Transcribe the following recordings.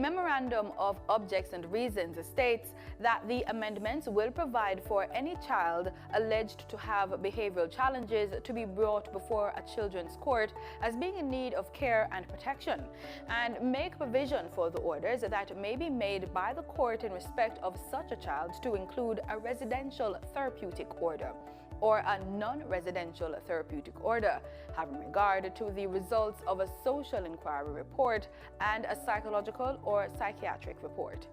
memorandum of objects and reasons states that the amendments will provide for any child alleged to have behavioral challenges to be brought before a children's court as being in need of care and protection, and make provision for the orders that may be made by the court in respect of such a child to include a residential therapeutic order or a non-residential therapeutic order, having regard to the results of a social inquiry report and a psychological or psychiatric report.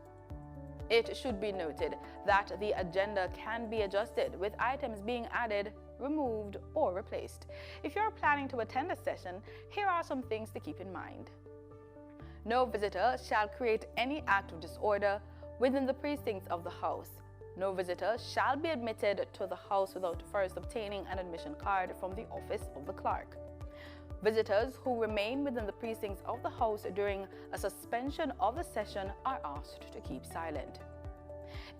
It should be noted that the agenda can be adjusted, with items being added, removed, or replaced. If you're planning to attend a session, here are some things to keep in mind. No visitor shall create any act of disorder within the precincts of the House. No visitor shall be admitted to the House without first obtaining an admission card from the office of the clerk. Visitors who remain within the precincts of the House during a suspension of the session are asked to keep silent.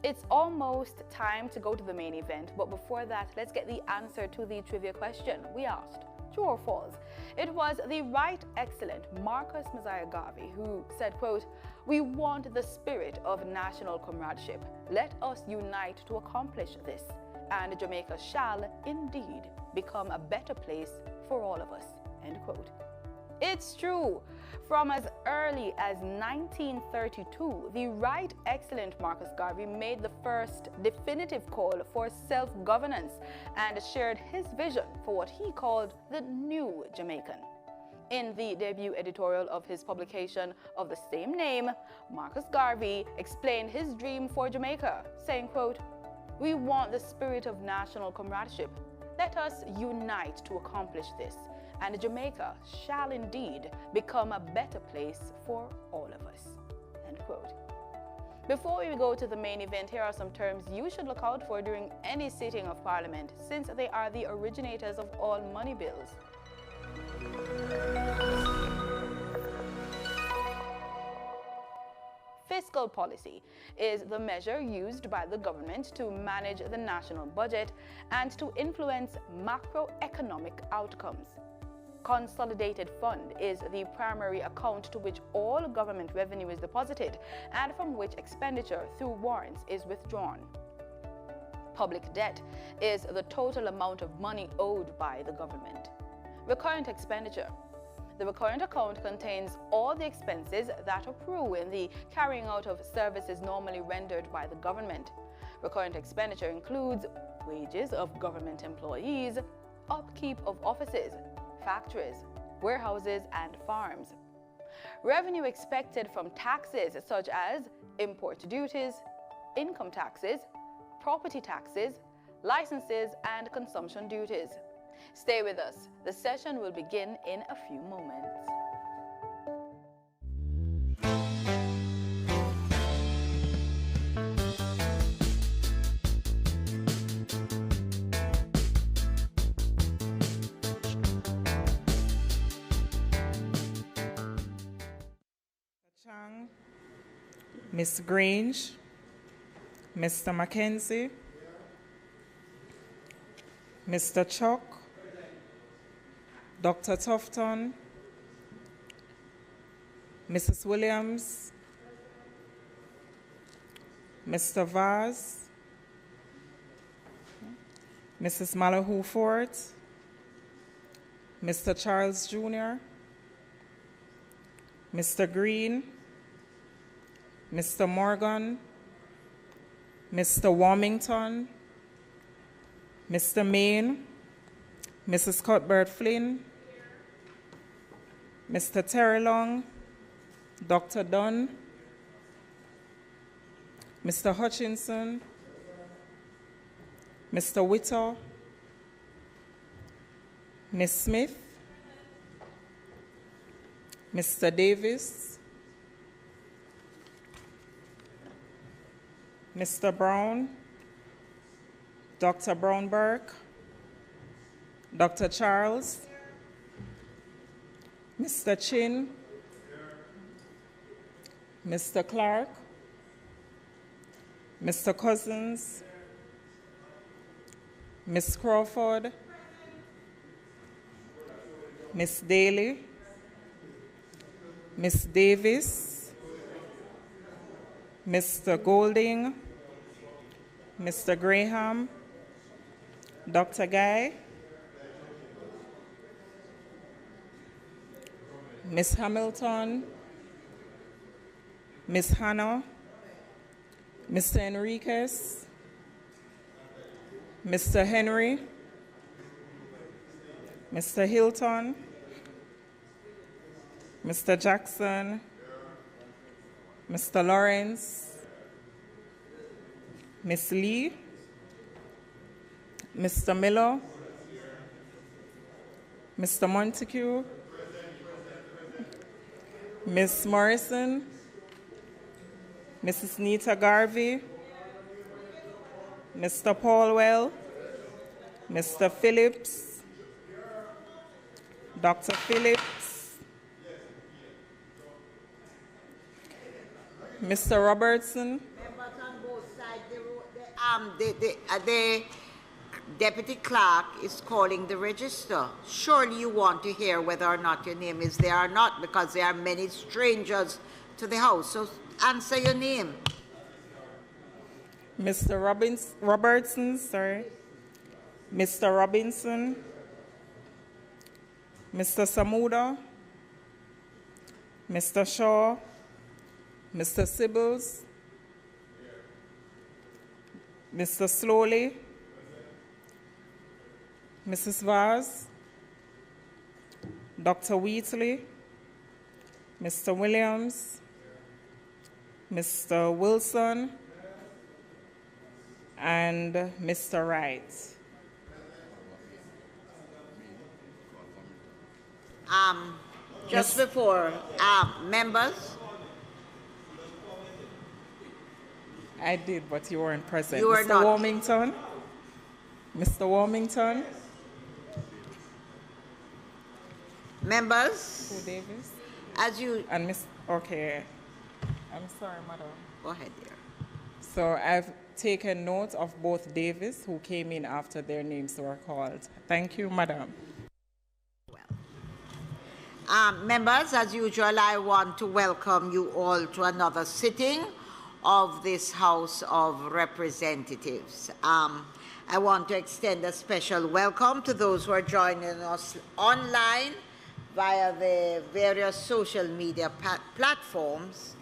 It's almost time to go to the main event, but before that, let's get the answer to the trivia question we asked. True or false? It was the Right Excellent Marcus Messiah Garvey who said, quote, "We want the spirit of national comradeship. Let us unite to accomplish this, and Jamaica shall indeed become a better place for all of us," end quote. It's true. From as early as 1932, the Right Excellent Marcus Garvey made the first definitive call for self-governance and shared his vision for what he called the new Jamaican. In the debut editorial of his publication of the same name, Marcus Garvey explained his dream for Jamaica, saying, quote, "We want the spirit of national comradeship. Let us unite to accomplish this, and Jamaica shall indeed become a better place for all of us," end quote. Before we go to the main event, here are some terms you should look out for during any sitting of Parliament, since they are the originators of all money bills. Fiscal policy is the measure used by the government to manage the national budget and to influence macroeconomic outcomes. Consolidated fund is the primary account to which all government revenue is deposited and from which expenditure through warrants is withdrawn. Public debt is the total amount of money owed by the government. Recurrent expenditure. The recurrent account contains all the expenses that accrue in the carrying out of services normally rendered by the government. Recurrent expenditure includes wages of government employees, upkeep of offices, factories, warehouses, and farms. Revenue expected from taxes such as import duties, income taxes, property taxes, licenses, and consumption duties. Stay with us. The session will begin in a few moments. Chang, Ms. Grange, Mr. Mackenzie, Mr. Chuck, Dr. Tufton, Mrs. Williams, Mr. Vaz, Mrs. Malahoo Fort, Mr. Charles Jr., Mr. Green, Mr. Morgan, Mr. Warmington, Mr. Main, Mrs. Cuthbert Flynn, Mr. Terry Long, Dr. Dunn, Mr. Hutchinson, Mr. Whittle, Ms. Smith, Mr. Davis, Mr. Brown, Dr. Brownberg, Dr. Charles, Mr. Chin, Mr. Clark, Mr. Cousins, Ms. Crawford, Ms. Daly, Ms. Davis, Mr. Golding, Mr. Graham, Dr. Guy, Ms. Hamilton, Ms. Hannah, Mr. Enriquez, Mr. Henry, Mr. Hilton, Mr. Jackson, Mr. Lawrence, Ms. Lee, Mr. Miller, Mr. Montague, Ms. Morrison, Mrs. Nita Garvey, Mr. Paulwell, Mr. Phillips, Dr. Phillips, Mr. Robertson. Members on both sides, the deputy clerk is calling the register. Surely you want to hear whether or not your name is there or not, because there are many strangers to the house. So answer your name. Mr. Robertson, sorry. Mr. Robinson, Mr. Samuda, Mr. Shaw, Mr. Sibbles, Mr. Slowly, Mrs. Vaz, Dr. Wheatley, Mr. Williams, Mr. Wilson, and Mr. Wright. Just before, members. I did, but you weren't present. You were Mr. not. Warmington, Mr. Warmington. Members. Who, Davis? As you. And Miss, okay. I'm sorry, madam. Go ahead, dear. So I've taken note of both Davis, who came in after their names were called. Thank you, madam. Members, as usual, I want to welcome you all to another sitting of this House of Representatives. I want to extend a special welcome to those who are joining us online via the various social media platforms.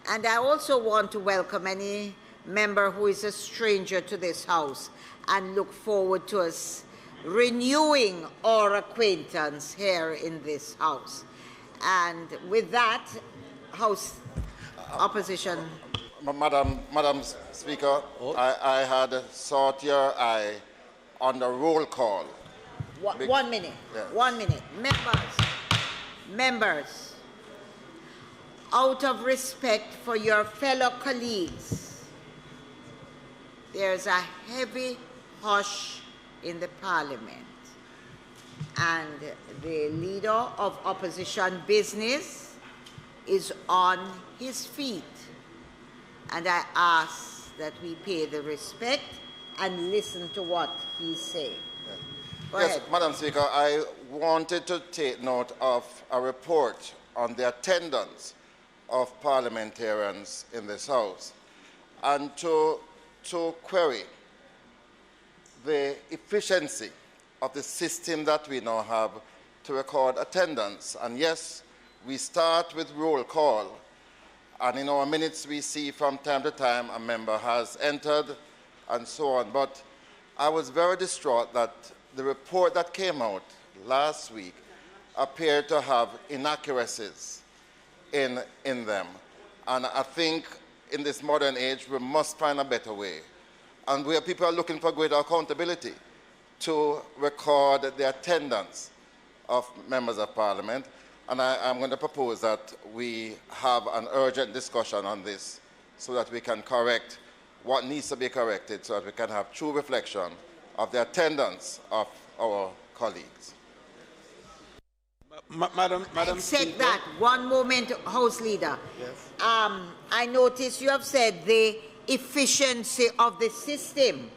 And I also want to welcome any member who is a stranger to this House and look forward to us renewing our acquaintance here in this House. And with that, House Opposition. Madam Speaker, I had sought your eye on the roll call. 1 minute, yes. 1 minute. Members, out of respect for your fellow colleagues, there's a heavy hush in the Parliament, and the leader of opposition business is on his feet, and I ask that we pay the respect and listen to what he's saying. Go ahead. Madam Speaker, I wanted to take note of a report on the attendance of parliamentarians in this House and to query the efficiency of the system that we now have to record attendance. And yes, we start with roll call, and in our minutes we see from time to time a member has entered and so on. But I was very distraught that the report that came out last week appeared to have inaccuracies in them. And I think in this modern age we must find a better way. And where people are looking for greater accountability to record the attendance of members of Parliament. And I'm going to propose that we have an urgent discussion on this so that we can correct what needs to be corrected, so that we can have true reflection of the attendance of our colleagues. Madam Said Speaker. that, 1 moment, House Leader. Yes. I notice you have said the efficiency of the system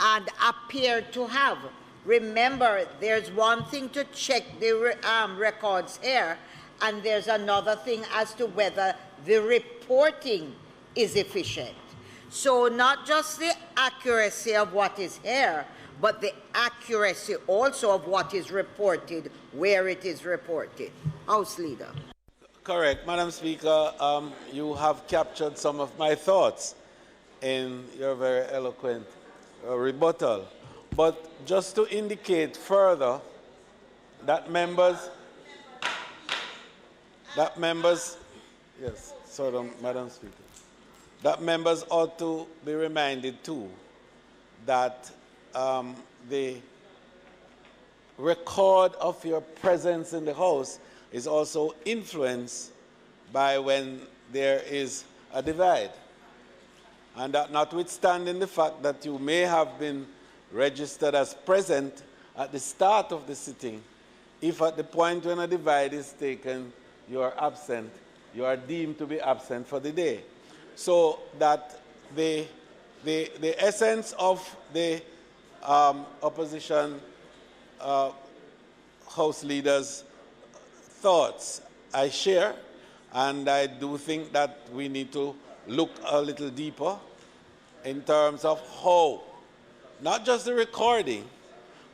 and appear to have. Remember, there's one thing to check the records here, and there's another thing as to whether the reporting is efficient. So not just the accuracy of what is here, but the accuracy also of what is reported, where it is reported. House Leader. Correct. Madam Speaker, you have captured some of my thoughts in your very eloquent rebuttal. But just to indicate further that members, yes, sorry, Madam Speaker, that members ought to be reminded too that the record of your presence in the House is also influenced by when there is a divide. And that notwithstanding the fact that you may have been registered as present at the start of the sitting, if at the point when a divide is taken, you are absent, you are deemed to be absent for the day. So that the essence of the opposition House leaders' thoughts I share, and I do think that we need to look a little deeper in terms of how, not just the recording,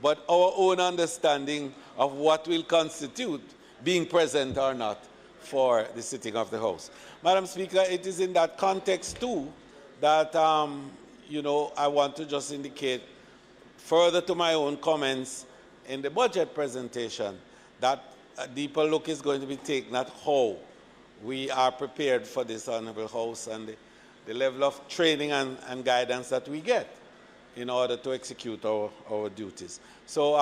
but our own understanding of what will constitute being present or not for the sitting of the House. Madam Speaker, it is in that context too that, I want to just indicate further to my own comments in the budget presentation that a deeper look is going to be taken at how we are prepared for this Honourable House and the level of training and guidance that we get in order to execute our duties. So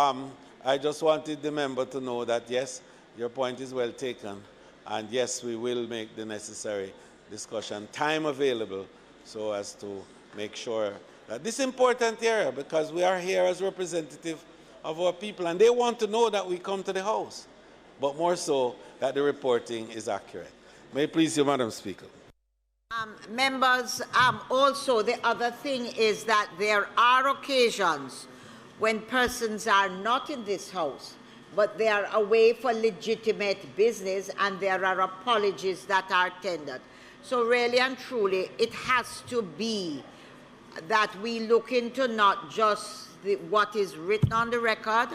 I just wanted the member to know that, yes, your point is well taken, and yes, we will make the necessary discussion time available so as to make sure that this important area, because we are here as representative of our people, and they want to know that we come to the House, but more so that the reporting is accurate. May it please you, Madam Speaker. Members, also the other thing is that there are occasions when persons are not in this House, but they are away for legitimate business, and there are apologies that are tendered. So really and truly, it has to be that we look into not just what is written on the record,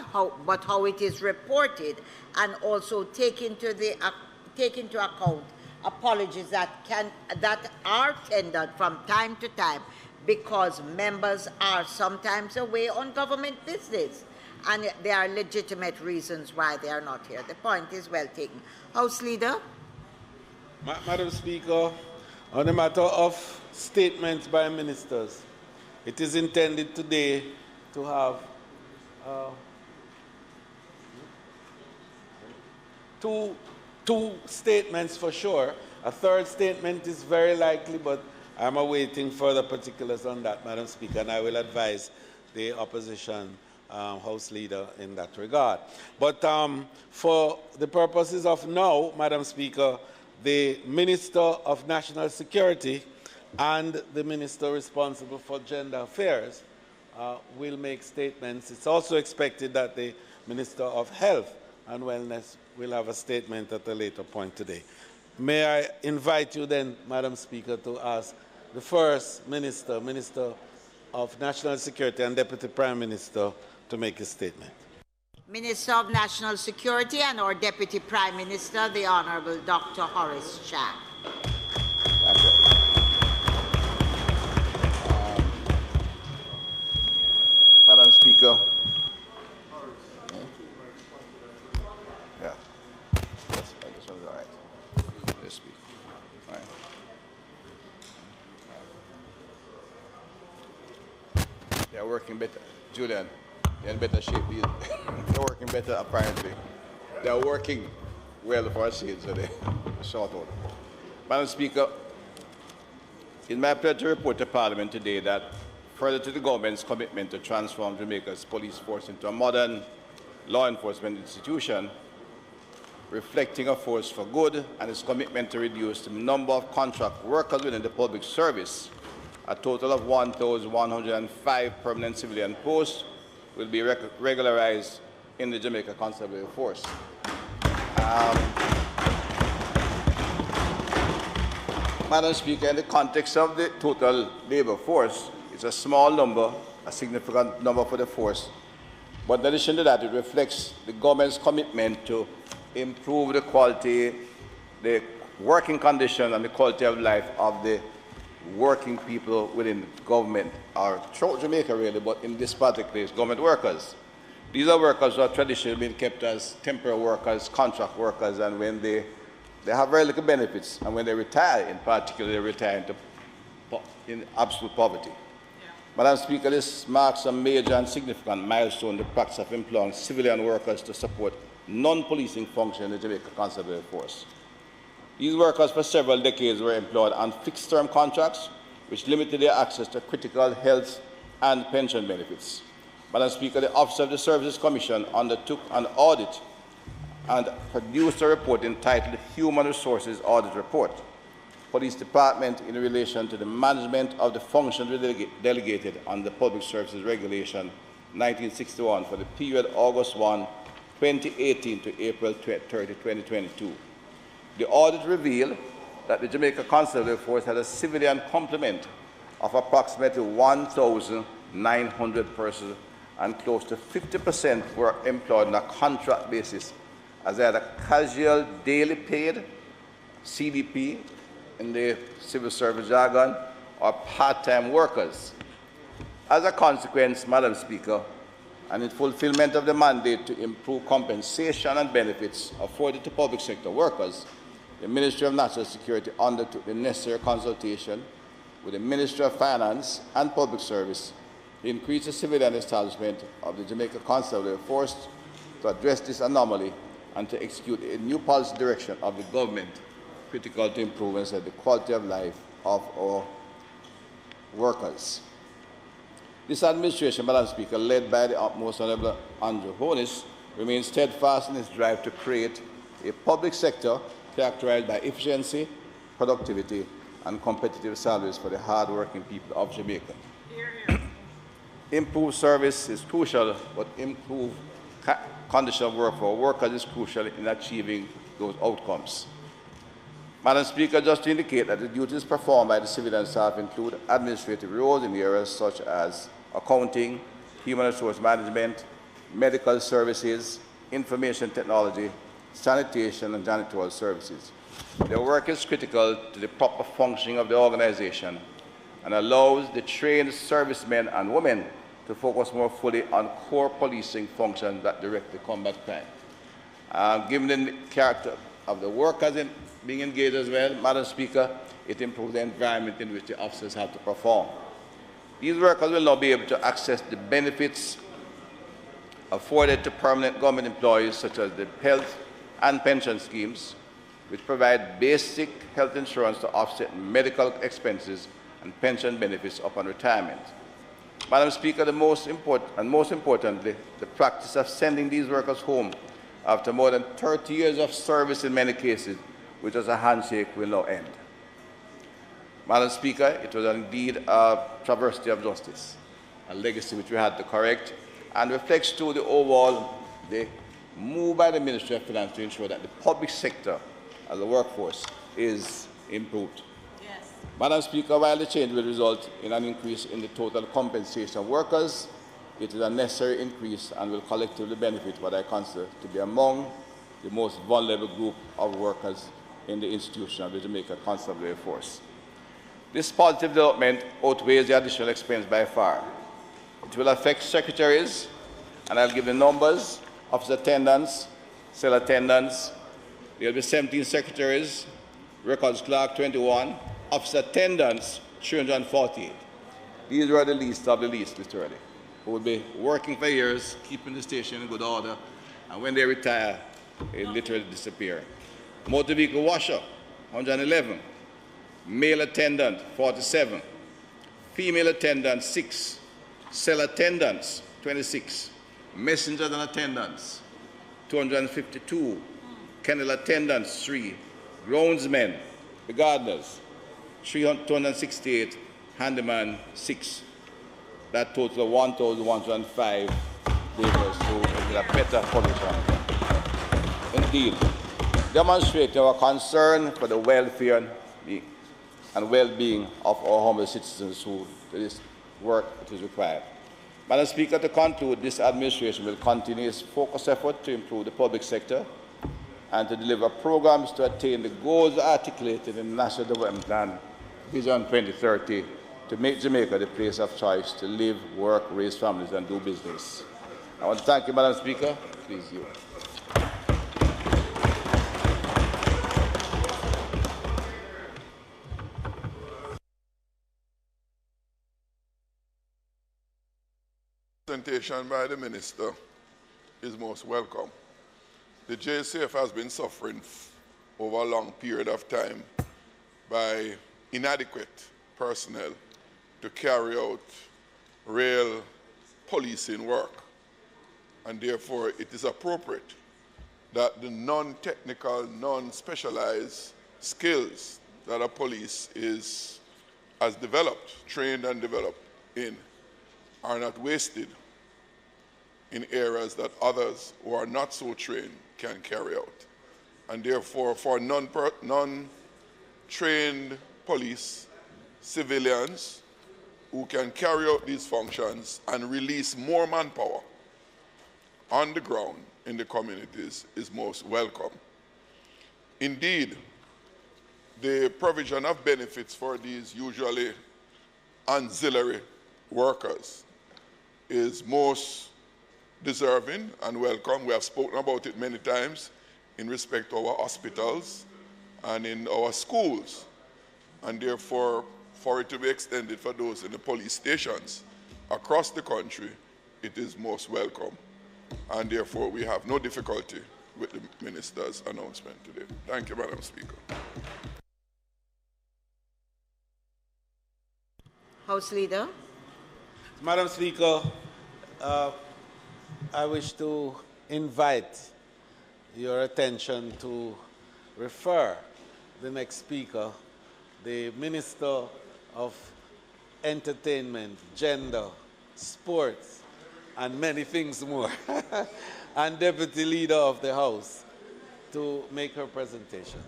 but how it is reported, and also take into account apologies that are tendered from time to time, because members are sometimes away on government business, and there are legitimate reasons why they are not here. The point is well taken. House Leader. Madam Speaker, on the matter of statements by ministers, it is intended today to have two statements for sure. A third statement is very likely, but I'm awaiting further particulars on that, Madam Speaker, and I will advise the opposition House Leader in that regard. But for the purposes of now, Madam Speaker, the Minister of National Security and the Minister responsible for Gender Affairs will make statements. It's also expected that the Minister of Health and Wellness will have a statement at a later point today. May I invite you then, Madam Speaker, to ask the First Minister, Minister of National Security and Deputy Prime Minister to make a statement. Minister of National Security and our Deputy Prime Minister, the Honourable Dr. Horace Chang. Madam Speaker. Yeah. Yes, this one's all right. Let's speak. All right. They're working better. Julian, they're in better shape. They're working better, apparently. They're working well for us, so they sort out. Madam Speaker, it's my pleasure to report to Parliament today that further to the government's commitment to transform Jamaica's police force into a modern law enforcement institution, reflecting a force for good, and its commitment to reduce the number of contract workers within the public service, a total of 1,105 permanent civilian posts will be regularized in the Jamaica Constabulary Force. Madam Speaker, in the context of the total labour force, it's a small number, a significant number for the force. But in addition to that, it reflects the government's commitment to improve the quality, the working condition and the quality of life of the working people within the government, or throughout Jamaica really, but in this particular case, government workers. These are workers who are traditionally been kept as temporary workers, contract workers, and when they have very little benefits, and when they retire, in particular, they retire in absolute poverty. Yeah. Madam Speaker, this marks a major and significant milestone in the practice of employing civilian workers to support non-policing function in the Jamaica Constabulary Force. These workers for several decades were employed on fixed-term contracts, which limited their access to critical health and pension benefits. Madam Speaker, the Office of the Services Commission undertook an audit and produced a report entitled Human Resources Audit Report, Police Department in relation to the management of the functions delegated under Public Services Regulation 1961 for the period August 1, 2018 to April 30, 2022. The audit revealed that the Jamaica Constabulary Force had a civilian complement of approximately 1,900 persons, and close to 50% were employed on a contract basis as either casual daily paid, CDP in the civil service jargon, or part-time workers. As a consequence, Madam Speaker, and in fulfillment of the mandate to improve compensation and benefits afforded to public sector workers, the Ministry of National Security undertook the necessary consultation with the Ministry of Finance and Public Service to increase the civilian establishment of the Jamaica Constabulary Force to address this anomaly and to execute a new policy direction of the government critical to improvements in the quality of life of our workers. This administration, Madam Speaker, led by the Most Honourable Horace, remains steadfast in its drive to create a public sector characterized by efficiency, productivity, and competitive salaries for the hard-working people of Jamaica. Improved service is crucial, but improved condition of work for workers is crucial in achieving those outcomes. Madam Speaker, just to indicate that the duties performed by the civilian staff include administrative roles in areas such as accounting, human resource management, medical services, information technology, sanitation, and janitorial services. Their work is critical to the proper functioning of the organization and allows the trained servicemen and women to focus more fully on core policing functions that directly combat crime. Given the character of the workers being engaged as well, Madam Speaker, it improves the environment in which the officers have to perform. These workers will now be able to access the benefits afforded to permanent government employees, such as the health and pension schemes, which provide basic health insurance to offset medical expenses and pension benefits upon retirement. Madam Speaker, most importantly, the practice of sending these workers home after more than 30 years of service in many cases, which was a handshake, will now end. Madam Speaker, it was indeed a travesty of justice, a legacy which we had to correct, and reflects to the overall the move by the Ministry of Finance to ensure that the public sector as a workforce is improved. Yes. Madam Speaker, while the change will result in an increase in the total compensation of workers, it is a necessary increase and will collectively benefit what I consider to be among the most vulnerable group of workers in the institution of the Jamaica Constabulary Force. This positive development outweighs the additional expense by far. It will affect secretaries, and I'll give the numbers: office attendants, cell attendants. There will be 17 secretaries, records clerk 21, office attendants 348. These were the least of the least, literally, who will be working for years, keeping the station in good order, and when they retire, they literally disappear. Motor vehicle washer, 111. Male attendant, 47. Female attendant, 6. Cell attendants, 26. Messengers and attendants, 252. Kennel attendants, 3. Groundsmen, the gardeners, 268. Handyman, 6. That total of 1,105 laborers who will a better condition. Indeed, demonstrating our concern for the welfare and well-being of our humble citizens who this work is required. Madam Speaker, to conclude, this administration will continue its focused effort to improve the public sector and to deliver programs to attain the goals articulated in the National Development Plan Vision 2030 to make Jamaica the place of choice to live, work, raise families, and do business. I want to thank you, Madam Speaker. Please, you. Presentation by the Minister is most welcome. The JCF has been suffering over a long period of time by inadequate personnel to carry out real policing work, and therefore it is appropriate that the non-technical, non-specialized skills that a police has developed, trained and developed in, are not wasted in areas that others who are not so trained can carry out. And therefore, for non-trained police, civilians who can carry out these functions and release more manpower on the ground in the communities is most welcome. Indeed, the provision of benefits for these usually ancillary workers is most deserving and welcome. We have spoken about it many times in respect to our hospitals and in our schools, and therefore for it to be extended for those in the police stations across the country, it is most welcome, and therefore we have no difficulty with the Minister's announcement today. Thank you, Madam Speaker. House Leader. Madam Speaker, I wish to invite your attention to refer the next speaker, the Minister of Entertainment, Gender, Sports, and many things more, and Deputy Leader of the House, to make her presentation.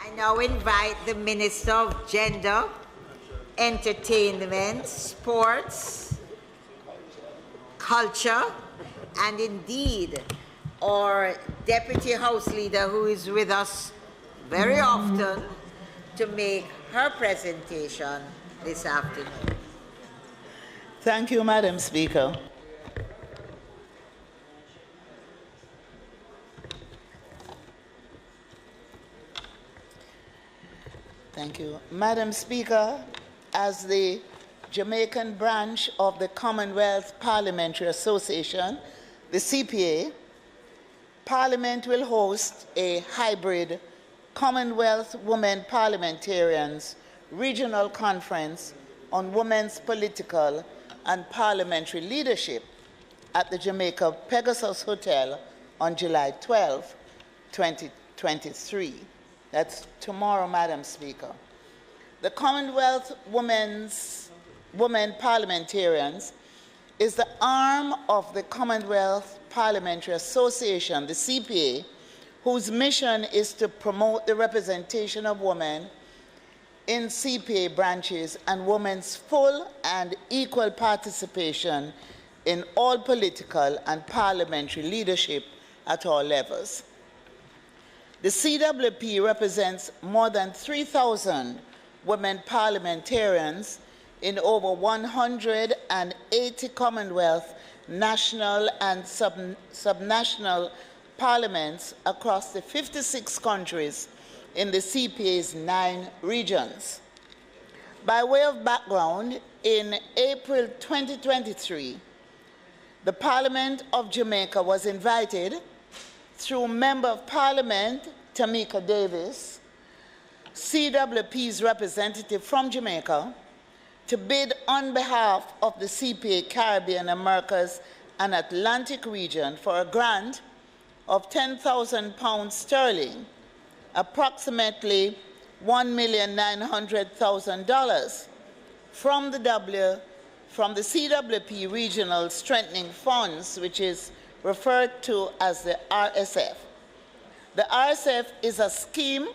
I now invite the Minister of Gender, Entertainment, Sports, Culture, and indeed our Deputy House Leader, who is with us very often, to make her presentation this afternoon. Thank you, Madam Speaker. Thank you. Madam Speaker, as the Jamaican branch of the Commonwealth Parliamentary Association, the CPA, Parliament will host a hybrid Commonwealth Women Parliamentarians Regional Conference on Women's Political and Parliamentary Leadership at the Jamaica Pegasus Hotel on July 12, 2023. That's tomorrow, Madam Speaker. The Commonwealth Women Parliamentarians is the arm of the Commonwealth Parliamentary Association, the CPA, whose mission is to promote the representation of women in CPA branches and women's full and equal participation in all political and parliamentary leadership at all levels. The CWP represents more than 3,000 women parliamentarians in over 180 Commonwealth, national and subnational parliaments across the 56 countries in the CPA's 9 regions. By way of background, in April 2023, the Parliament of Jamaica was invited through Member of Parliament Tamika Davis, CWP's representative from Jamaica, to bid on behalf of the CPA Caribbean, Americas, and Atlantic region for a grant of £10,000 sterling, approximately $1,900,000, from the CWP Regional Strengthening Funds, which is referred to as the RSF. The RSF is a scheme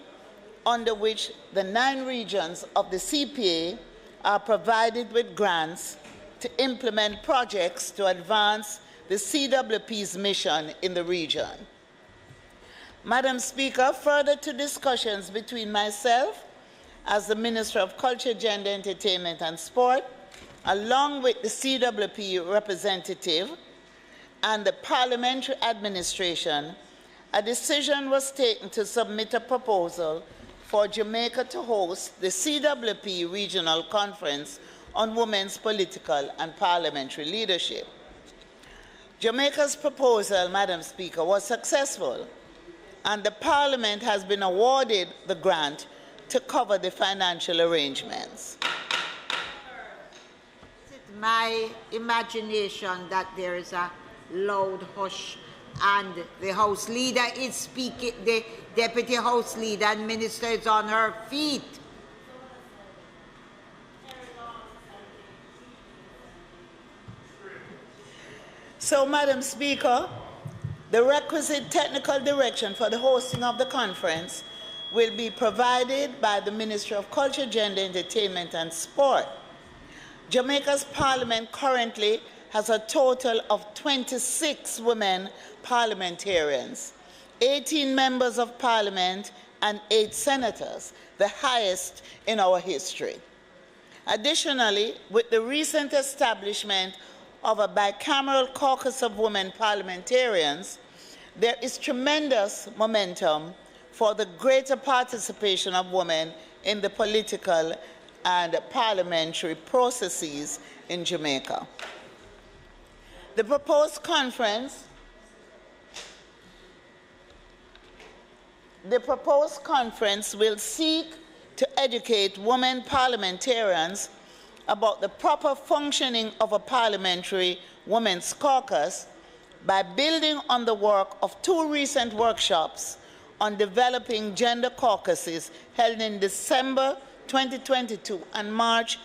under which the 9 regions of the CPA are provided with grants to implement projects to advance the CWP's mission in the region. Madam Speaker, further to discussions between myself as the Minister of Culture, Gender, Entertainment and Sport, along with the CWP representative and the Parliamentary administration, a decision was taken to submit a proposal for Jamaica to host the CWP Regional Conference on Women's Political and Parliamentary Leadership. Jamaica's proposal, Madam Speaker, was successful, and the Parliament has been awarded the grant to cover the financial arrangements. Is it my imagination that there is a loud hush and the House Leader is speaking, the Deputy House Leader and Minister is on her feet? So, Madam Speaker, the requisite technical direction for the hosting of the conference will be provided by the Ministry of Culture, Gender, Entertainment and Sport. Jamaica's Parliament currently has a total of 26 women parliamentarians, 18 members of Parliament and 8 senators, the highest in our history. Additionally, with the recent establishment of a bicameral caucus of women parliamentarians, there is tremendous momentum for the greater participation of women in the political and parliamentary processes in Jamaica. The proposed conference will seek to educate women parliamentarians about the proper functioning of a parliamentary women's caucus by building on the work of 2 recent workshops on developing gender caucuses held in December 2022 and March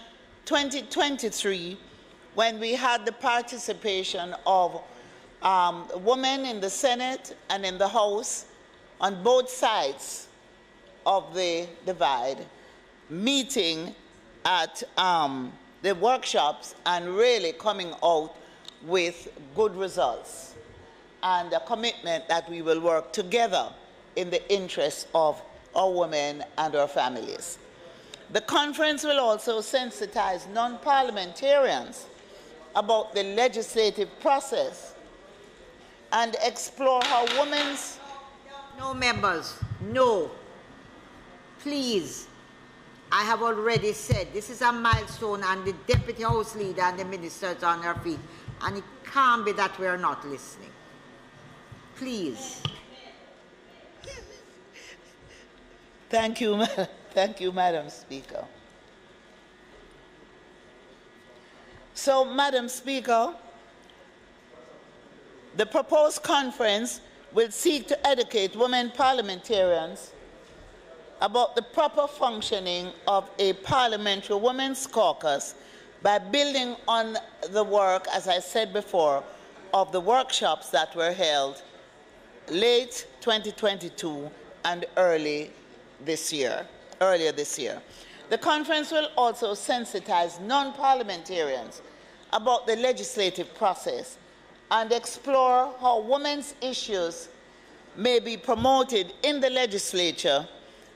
2023, when we had the participation of women in the Senate and in the House on both sides of the divide, meeting at the workshops and really coming out with good results and a commitment that we will work together in the interests of our women and our families. The conference will also sensitize non-parliamentarians about the legislative process and explore how women's... No, members, no. Please, I have already said this is a milestone and the Deputy House Leader and the Ministers on her feet, and it can't be that we are not listening. Please. Thank you, Madam Speaker. So, Madam Speaker, the proposed conference will seek to educate women parliamentarians about the proper functioning of a parliamentary women's caucus by building on the work, as I said before, of the workshops that were held late 2022 and earlier this year. The conference will also sensitize non-parliamentarians about the legislative process and explore how women's issues may be promoted in the legislature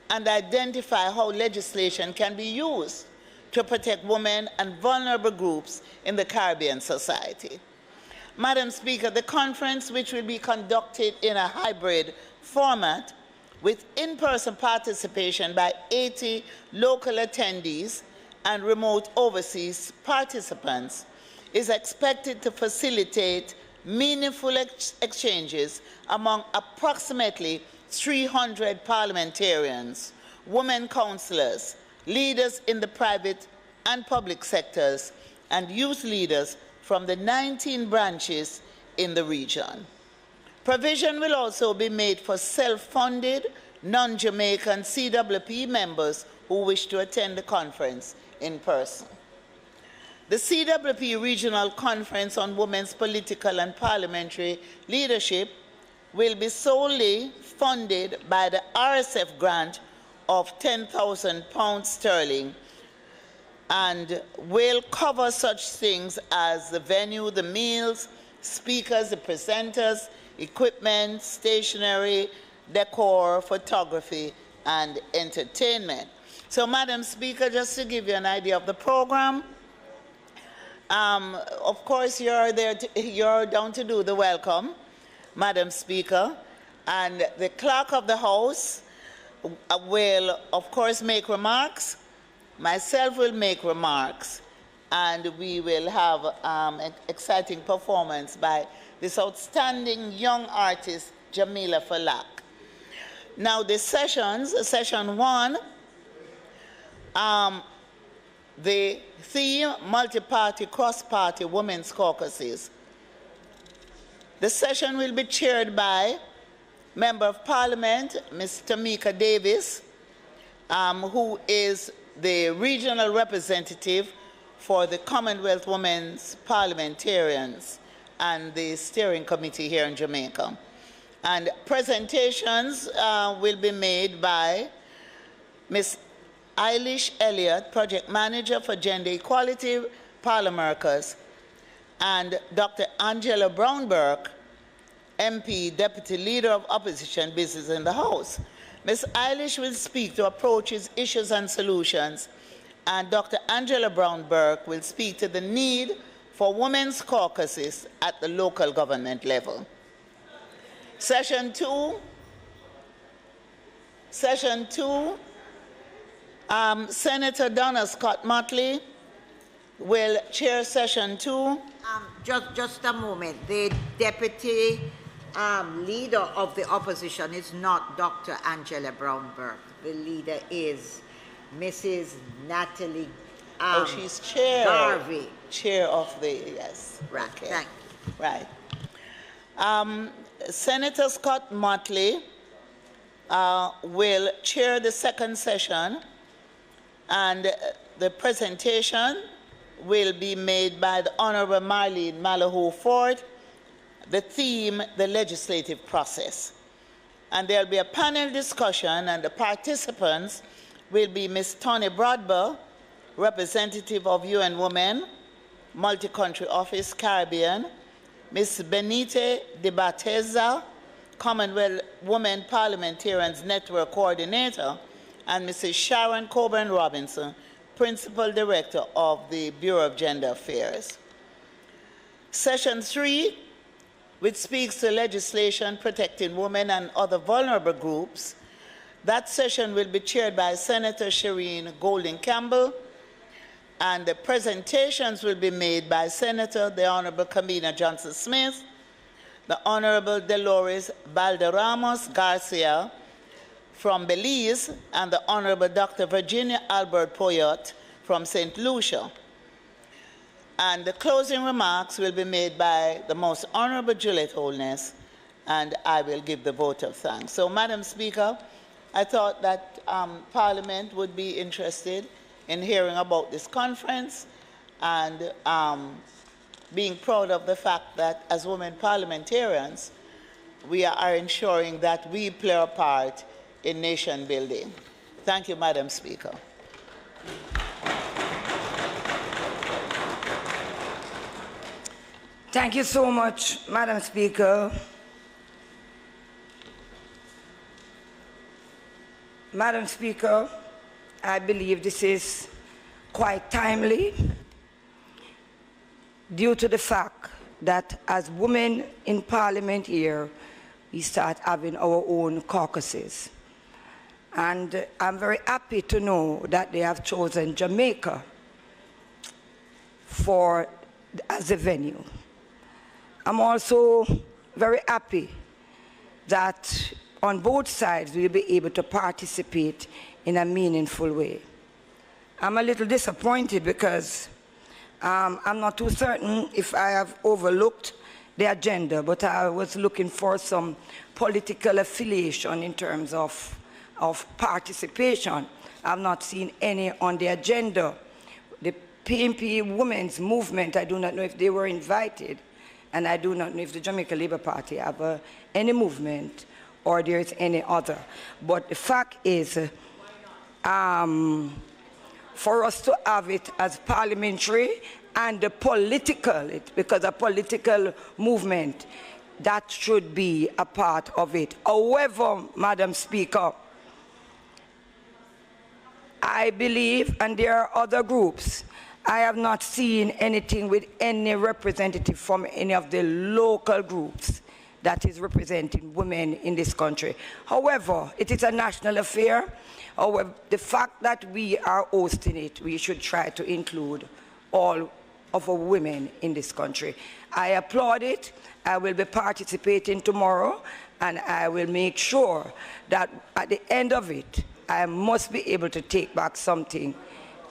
and identify how legislation can be used to protect women and vulnerable groups in the Caribbean society. Madam Speaker, the conference, which will be conducted in a hybrid format with in-person participation by 80 local attendees and remote overseas participants, is expected to facilitate meaningful exchanges among approximately 300 parliamentarians, women councillors, leaders in the private and public sectors, and youth leaders from the 19 branches in the region. Provision will also be made for self-funded, non-Jamaican CWP members who wish to attend the conference in person. The CWP Regional Conference on Women's Political and Parliamentary Leadership will be solely funded by the RSF grant of £10,000 sterling and will cover such things as the venue, the meals, speakers, the presenters, equipment, stationery, decor, photography, and entertainment. So, Madam Speaker, just to give you an idea of the program, of course, you're down to do the welcome, Madam Speaker, and the Clerk of the House will, of course, make remarks. Myself will make remarks, and we will have an exciting performance by this outstanding young artist, Jamila Falak. Now, the sessions, session 1, the theme, multi-party, cross-party women's caucuses. The session will be chaired by Member of Parliament, Ms. Tamika Davis, who is the regional representative for the Commonwealth Women's Parliamentarians and the steering committee here in Jamaica. And presentations will be made by Ms. Eilish Elliott, Project Manager for Gender Equality, Parliamentary, and Dr. Angela Brown-Burke, MP, Deputy Leader of Opposition Business in the House. Ms. Eilish will speak to approaches, issues, and solutions, and Dr. Angela Brown-Burke will speak to the need for women's caucuses at the local government level. Session 2, Senator Donna Scott Motley will chair session 2. Just a moment. The deputy leader of the opposition is not Dr. Angela Brown-Burke. The leader is Mrs. Natalie she's chair. Garvey. Chair of the, yes. Right, okay. thank you. Right. Senator Scott Motley will chair the second session, and the presentation will be made by the Honourable Marlene Malahoo Ford. The theme, the legislative process. And there'll be a panel discussion, and the participants will be Ms. Tony Broadber, representative of UN Women, Multi-Country Office, Caribbean, Ms. Benite de Bateza, Commonwealth Women Parliamentarians Network Coordinator, and Mrs. Sharon Coburn Robinson, Principal Director of the Bureau of Gender Affairs. Session 3, which speaks to legislation protecting women and other vulnerable groups. That session will be chaired by Senator Shireen Golding Campbell, and the presentations will be made by Senator the Honorable Kamina Johnson-Smith, the Honorable Dolores Balderramos Garcia from Belize, and the Honorable Dr. Virginia Albert Poyot from St. Lucia. And the closing remarks will be made by the Most Honorable Juliet Holness, and I will give the vote of thanks. So, Madam Speaker, I thought that Parliament would be interested in hearing about this conference and being proud of the fact that as women parliamentarians, we are ensuring that we play a part in nation building. Thank you, Madam Speaker. Thank you so much, Madam Speaker. Madam Speaker, I believe this is quite timely due to the fact that as women in Parliament here, we start having our own caucuses. And I'm very happy to know that they have chosen Jamaica as a venue. I'm also very happy that on both sides we'll be able to participate in a meaningful way. I'm a little disappointed because I'm not too certain if I have overlooked the agenda, but I was looking for some political affiliation in terms of participation. I've not seen any on the agenda. The PNP Women's Movement, I do not know if they were invited, and I do not know if the Jamaica Labour Party have any movement or there is any other. But the fact is, for us to have it as parliamentary and the political, because a political movement, that should be a part of it. However, Madam Speaker, I believe, and there are other groups, I have not seen anything with any representative from any of the local groups that is representing women in this country. However, it is a national affair. However, the fact that we are hosting it, we should try to include all of our women in this country. I applaud it. I will be participating tomorrow, and I will make sure that at the end of it, I must be able to take back something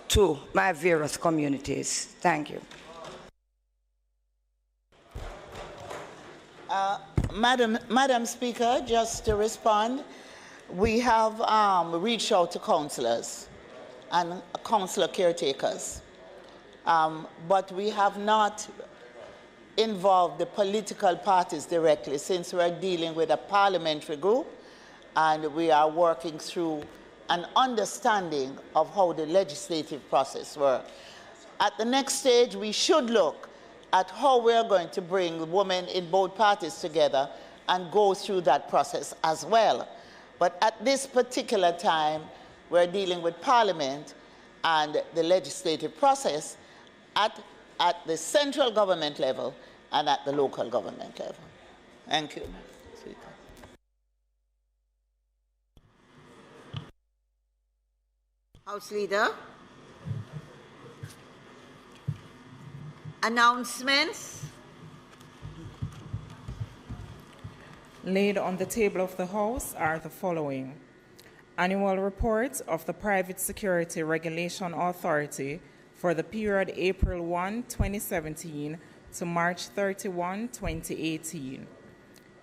to my various communities. Thank you. Madam Speaker, just to respond, we have reached out to councillors and councillor caretakers, but we have not involved the political parties directly, since we're dealing with a parliamentary group and we are working through an understanding of how the legislative process works. At the next stage, we should look at how we're going to bring women in both parties together and go through that process as well. But at this particular time, we're dealing with Parliament and the legislative process at the central government level and at the local government level. Thank you, Madam Speaker. House Leader. Announcements. Laid on the table of the House are the following. Annual report of the Private Security Regulation Authority for the period April 1, 2017 to March 31, 2018.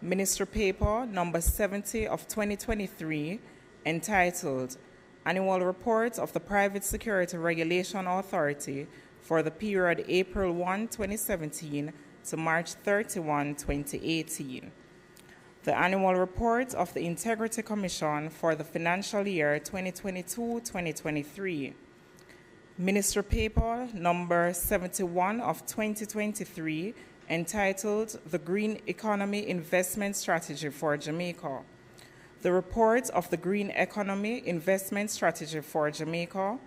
Ministry Paper number 70 of 2023 entitled Annual Report of the Private Security Regulation Authority for the period April 1, 2017 to March 31, 2018. The Annual Report of the Integrity Commission for the financial year 2022-2023. Ministry Paper number 71 of 2023 entitled The Green Economy Investment Strategy for Jamaica. The report of the Green Economy Investment Strategy for Jamaica.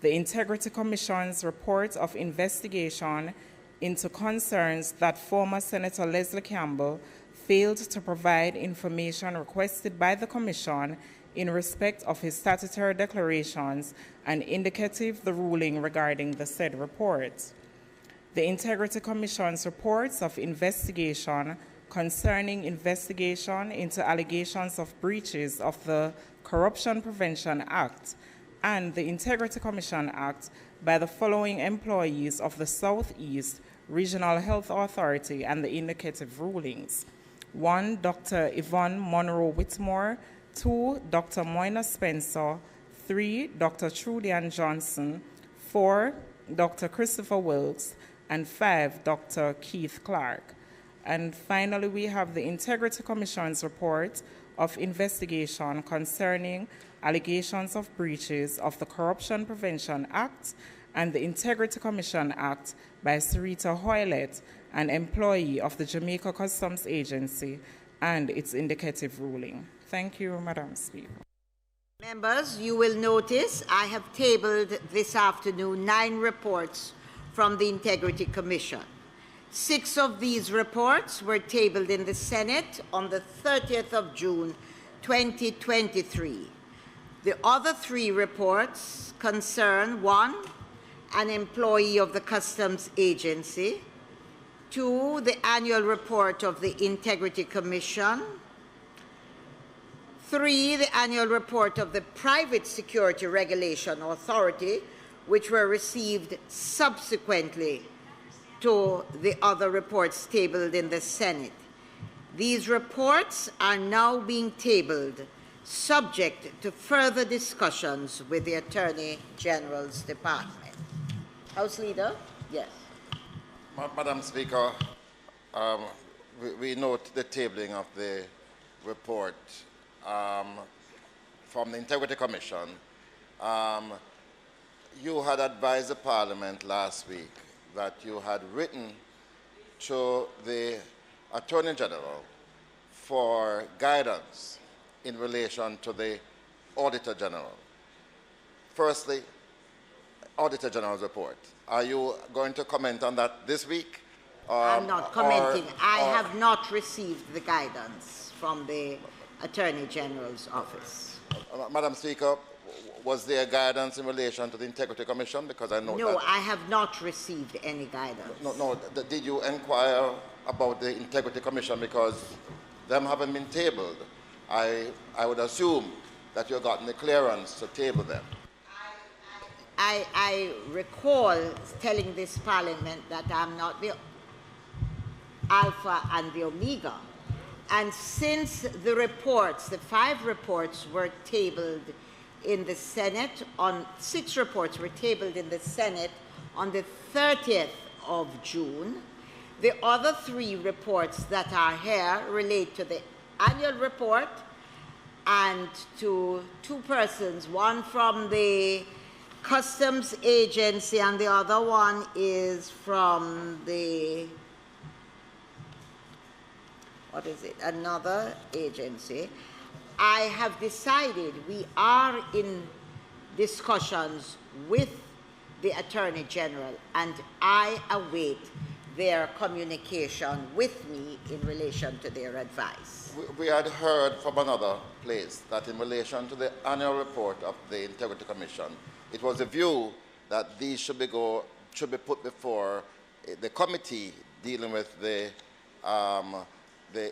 The Integrity Commission's report of investigation into concerns that former Senator Leslie Campbell failed to provide information requested by the Commission in respect of his statutory declarations and indicative the ruling regarding the said report. The Integrity Commission's reports of investigation concerning investigation into allegations of breaches of the Corruption Prevention Act and the Integrity Commission Act by the following employees of the Southeast Regional Health Authority and the indicative rulings. 1, Dr. Yvonne Monroe Whitmore. 2, Dr. Moina Spencer. 3, Dr. Trudian Johnson. 4, Dr. Christopher Wilkes. And 5, Dr. Keith Clark. And finally, we have the Integrity Commission's report of investigation concerning allegations of breaches of the Corruption Prevention Act and the Integrity Commission Act by Sarita Hoylett, an employee of the Jamaica Customs Agency, and its indicative ruling. Thank you, Madam Speaker. Members, you will notice I have tabled this afternoon 9 reports from the Integrity Commission. 6 of these reports were tabled in the Senate on the 30th of June, 2023. The other 3 reports concern 1, an employee of the Customs Agency, 2, the annual report of the Integrity Commission, 3, the annual report of the Private Security Regulation Authority, which were received subsequently to the other reports tabled in the Senate. These reports are now being tabled, subject to further discussions with the Attorney General's Department. House Leader? Yes. Madam Speaker, we note the tabling of the report from the Integrity Commission You had advised the Parliament last week that you had written to the Attorney General for guidance in relation to the Auditor General. Firstly, Auditor General's report. Are you going to comment on that this week? I'm not commenting. I have not received the guidance from the Attorney General's office. Madam Speaker, was there guidance in relation to the Integrity Commission? Because I know no, that... I have not received any guidance. No, did you inquire about the Integrity Commission? Because them haven't been tabled. I would assume that you've gotten the clearance to table them. I recall telling this Parliament that I'm not the Alpha and the Omega. And since the reports, the 5 reports were tabled in the Senate, 6 reports were tabled in the Senate on the 30th of June, the other 3 reports that are here relate to the annual report and to 2 persons, one from the Customs Agency and the other one is from the, what is it, another agency. I have decided we are in discussions with the Attorney General and I await their communication with me in relation to their advice. We had heard from another place that in relation to the annual report of the Integrity Commission, it was a view that these should be put before the committee dealing with the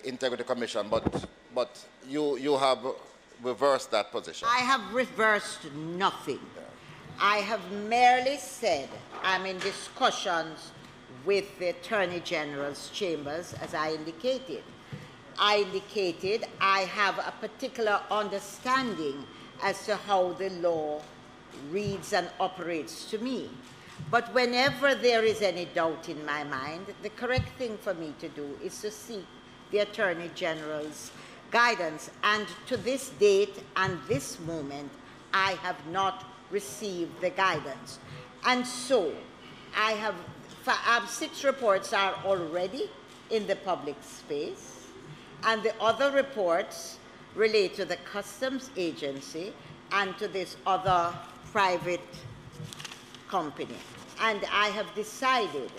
Integrity Commission, but you have reversed that position. I have reversed nothing. Yeah. I have merely said I'm in discussions with the Attorney General's chambers, as I indicated. I indicated I have a particular understanding as to how the law reads and operates to me. But whenever there is any doubt in my mind, the correct thing for me to do is to seek the Attorney General's guidance. And to this date and this moment, I have not received the guidance. And so I have 6 reports are already in the public space, and the other reports relate to the Customs Agency and to this other private company. And I have decided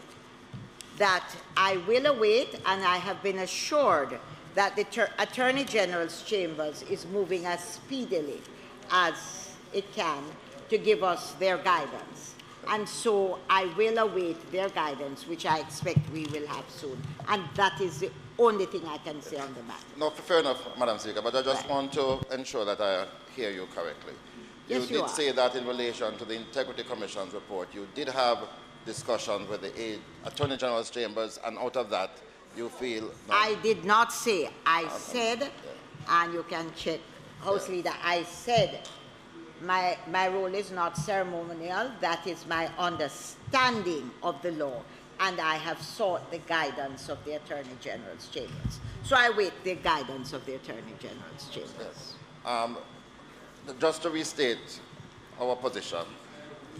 that I will await, and I have been assured that the Attorney General's chambers is moving as speedily as it can to give us their guidance. And so I will await their guidance, which I expect we will have soon. And that is the only thing I can say on the matter. No, fair enough, Madam Speaker, but I just want to ensure that I hear you correctly. Yes, you did say that in relation to the Integrity Commission's report, you did have discussions with the Attorney General's chambers, and out of that, you feel... No. I did not say. I said, and you can check, House Leader, I said, my role is not ceremonial. That is my understanding of the law, and I have sought the guidance of the Attorney General's chambers. So I wait the guidance of the Attorney General's chambers. Yes. Just to restate our position,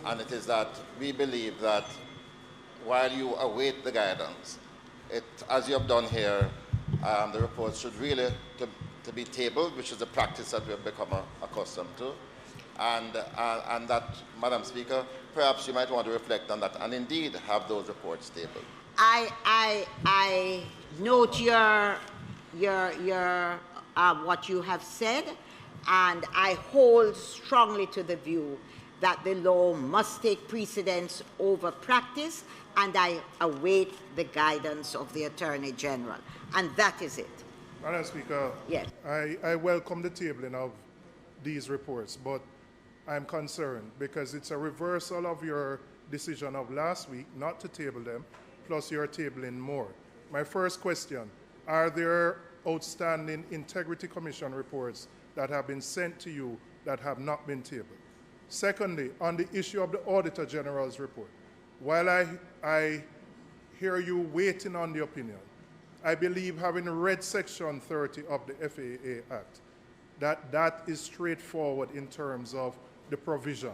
and it is that we believe that while you await the guidance, as you have done here, the reports should really to be tabled, which is a practice that we have become accustomed to. And that, Madam Speaker, perhaps you might want to reflect on that and indeed have those reports tabled. I note your what you have said, and I hold strongly to the view that the law must take precedence over practice, and I await the guidance of the Attorney General. And that is it. Madam Speaker, yes. I welcome the tabling of these reports, but I'm concerned because it's a reversal of your decision of last week not to table them, plus you're tabling more. My first question, are there outstanding Integrity Commission reports that have been sent to you that have not been tabled? Secondly, on the issue of the Auditor General's report, while I hear you waiting on the opinion, I believe, having read Section 30 of the FAA Act, that is straightforward in terms of the provision.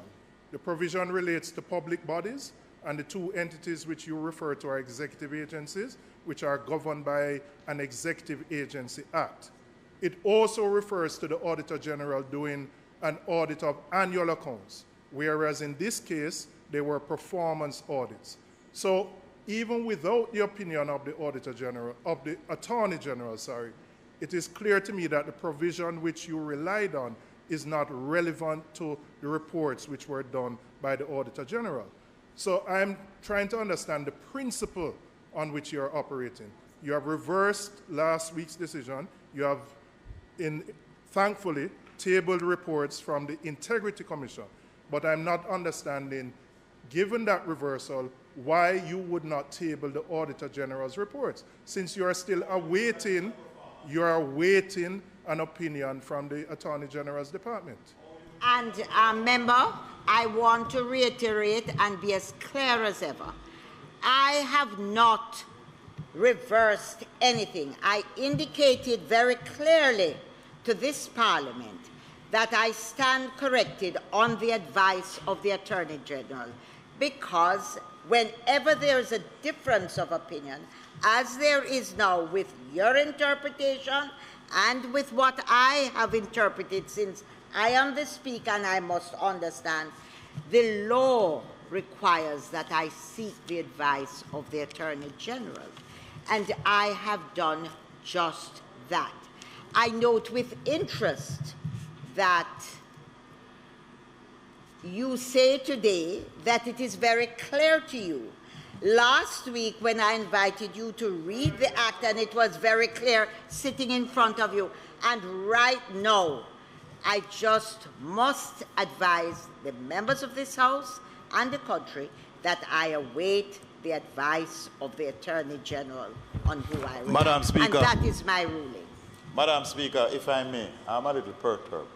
The provision relates to public bodies, and the two entities which you refer to are executive agencies, which are governed by an Executive Agency Act. It also refers to the Auditor General doing an audit of annual accounts, whereas in this case, they were performance audits. So even without the opinion of the Auditor General, of the Attorney General, it is clear to me that the provision which you relied on is not relevant to the reports which were done by the Auditor General. So I'm trying to understand the principle on which you're operating. You have reversed last week's decision. You have, thankfully, tabled reports from the Integrity Commission. But I'm not understanding, given that reversal, why you would not table the Auditor General's reports, since you are still awaiting, an opinion from the Attorney General's department. And, member, I want to reiterate and be as clear as ever. I have not reversed anything. I indicated very clearly to this Parliament that I stand corrected on the advice of the Attorney General, because whenever there is a difference of opinion, as there is now with your interpretation and with what I have interpreted, since I am the speaker and I must understand, the law requires that I seek the advice of the Attorney General. And I have done just that. I note with interest that you say today that it is very clear to you. Last week, when I invited you to read the act, and it was very clear sitting in front of you, and right now, I just must advise the members of this House and the country that I await the advice of the Attorney General on who I will. Madam Speaker. And that is my ruling. Madam Speaker, if I may, I'm a little perturbed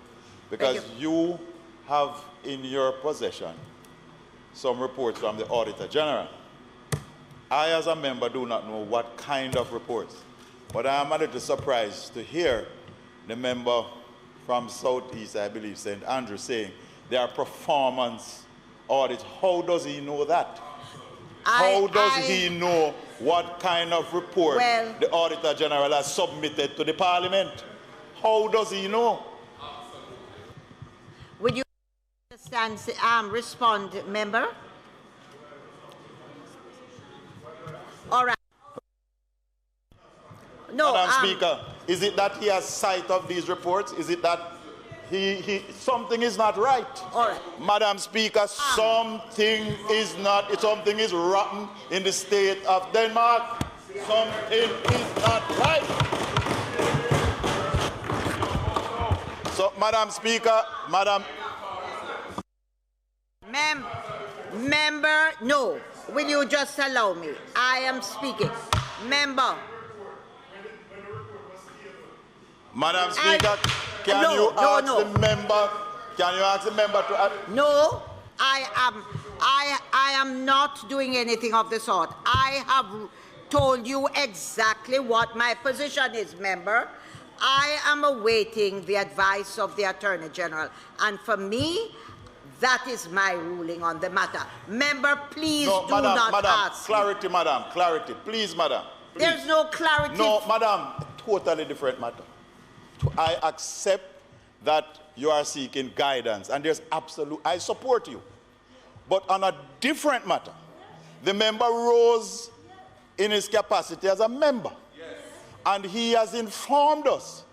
because you have in your possession some reports from the Auditor General. I, as a member, do not know what kind of reports, but I am a little surprised to hear the member from Southeast, I believe, St. Andrew, saying there are performance audits. How does he know that? How does he know what kind of report the Auditor General has submitted to the Parliament? How does he know? Would you understand, respond, member? All right. No, Madam Speaker, is it that he has sight of these reports? Is it that something is not right? All right. Madam Speaker, something is rotten in the state of Denmark. Something is not right. So, Madam Speaker, Member, no. Will you just allow me? I am speaking. Member. Madam Speaker, can you ask the member to... No, I am not doing anything of the sort. I have told you exactly what my position is, member. I am awaiting the advice of the Attorney General. And for me, that is my ruling on the matter. Member, please do not ask. Clarity, madam. Clarity. Please, madam. Please. There's no clarity. No, madam. Totally different matter. I accept that you are seeking guidance, and there's I support you. But on a different matter, the member rose in his capacity as a member. Yes. And he has informed us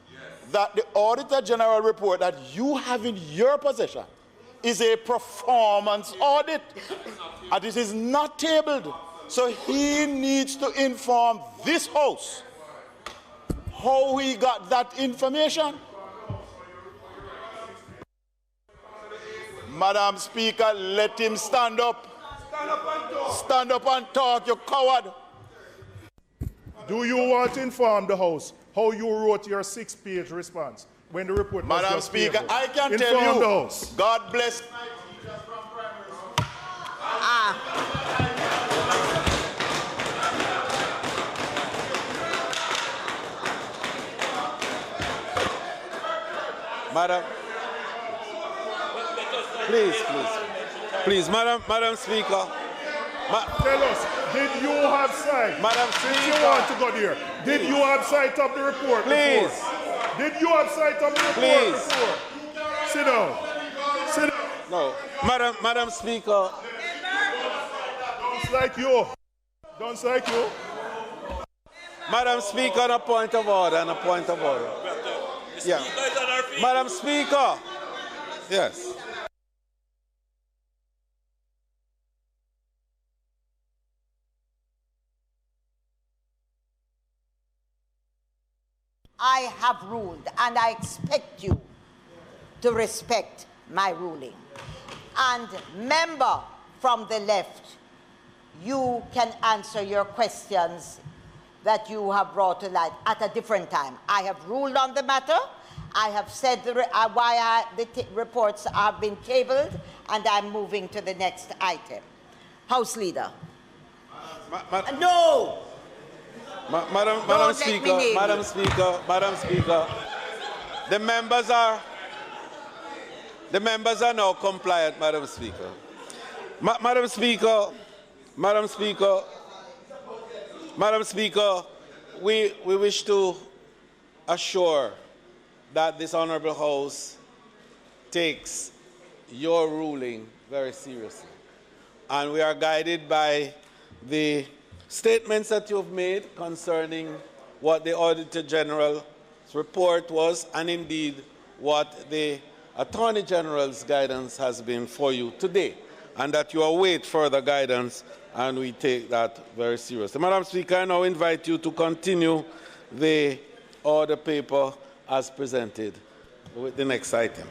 that the Auditor General report that you have in your possession is a performance audit, and it is not tabled. So he needs to inform this House how he got that information. Madam Speaker, let him stand up. Stand up and talk, you coward. Do you want to inform the House how you wrote your 6-page response when the report was Madam just Speaker, tabled? I can inform tell you, the House. God bless my teachers from primary school. Madam, Please, Madam Speaker. Tell us, did you have sight? Madam Since Speaker. you want to go there, did you have sight of the report Please. before? Did you have sight of the report Please. before? Sit down. Sit down. No. Madam Speaker. Don't like you. Don't like you. Madam Speaker, on a point of order, Yeah. Madam Speaker. Yes. I have ruled, and I expect you to respect my ruling. And member from the left, you can answer your questions that you have brought to light at a different time. I have ruled on the matter. I have said why the reports have been tabled, and I'm moving to the next item. House Leader. No! Madam Speaker, the members are now compliant, Madam Speaker. Madam Speaker, we wish to assure that this Honourable House takes your ruling very seriously. And we are guided by the statements that you have made concerning what the Auditor General's report was, and indeed what the Attorney General's guidance has been for you today, and that you await further guidance, and we take that very seriously. Madam Speaker, I now invite you to continue the order paper as presented with the next item.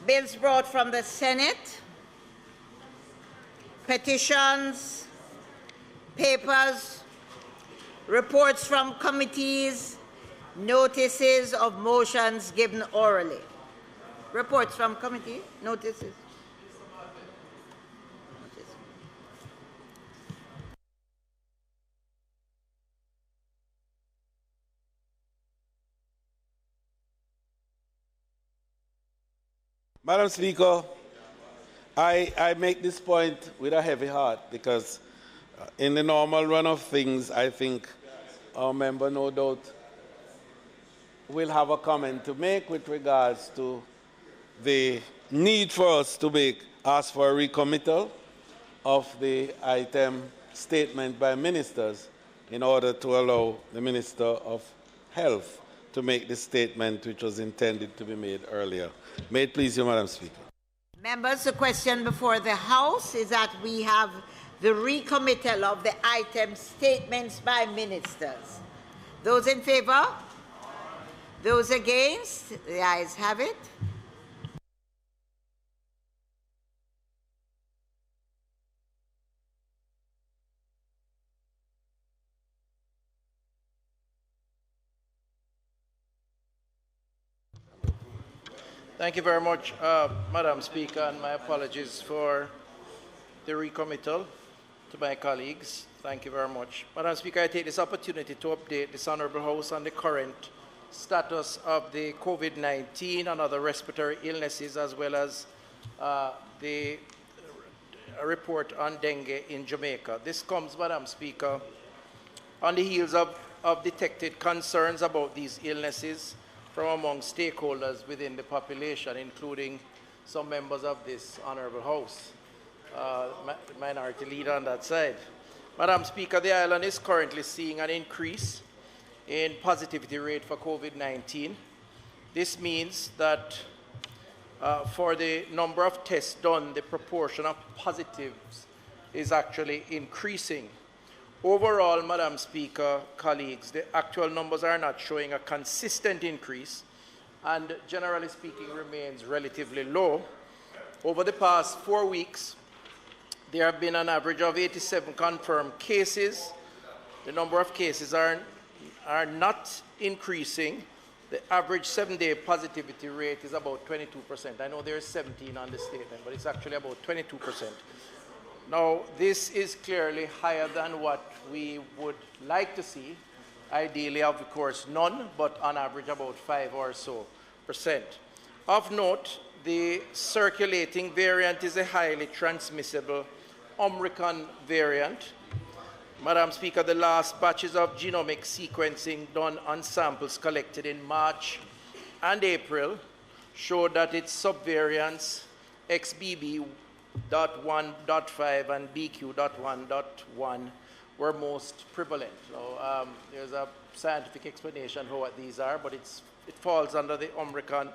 Bills brought from the Senate, petitions, papers, reports from committees, notices of motions given orally. Reports from committee, notices. Madam Speaker, I make this point with a heavy heart because in the normal run of things, I think our member no doubt will have a comment to make with regards to the need for us to ask for a recommittal of the item statement by ministers in order to allow the Minister of Health to make the statement which was intended to be made earlier. May it please you, Madam Speaker. Members, the question before the House is that we have the recommittal of the item statements by ministers. Those in favour? Those against? The ayes have it. Thank you very much, Madam Speaker, and my apologies for the recommittal to my colleagues. Thank you very much. Madam Speaker, I take this opportunity to update this Honourable House on the current status of the COVID-19 and other respiratory illnesses, as well as the report on dengue in Jamaica. This comes, Madam Speaker, on the heels of detected concerns about these illnesses from among stakeholders within the population, including some members of this Honourable House, minority leader on that side. Madam Speaker, the island is currently seeing an increase in positivity rate for COVID-19. This means that for the number of tests done, the proportion of positives is actually increasing. Overall, Madam Speaker, colleagues, the actual numbers are not showing a consistent increase and, generally speaking, remains relatively low. Over the past 4 weeks, there have been an average of 87 confirmed cases. The number of cases are not increasing. The average 7-day positivity rate is about 22%. I know there is 17 on the statement, but it's actually about 22%. Now, this is clearly higher than what we would like to see. Ideally, of course, none, but on average about 5 or so %. Of note, the circulating variant is a highly transmissible Omicron variant. Madam Speaker, the last batches of genomic sequencing done on samples collected in March and April showed that its subvariants XBB.1.5 and BQ.1.1 were most prevalent. So, there's a scientific explanation for what these are, but it falls under the Omicron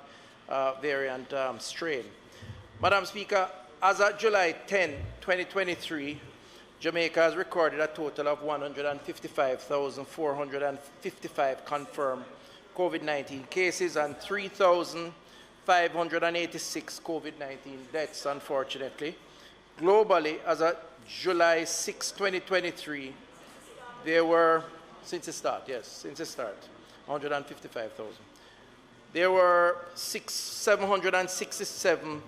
variant strain. Madam Speaker, as of July 10, 2023, Jamaica has recorded a total of 155,455 confirmed COVID-19 cases and 3,586 COVID-19 deaths, unfortunately. Globally, as of July 6, 2023, there were, since the start, 155,000. There were 767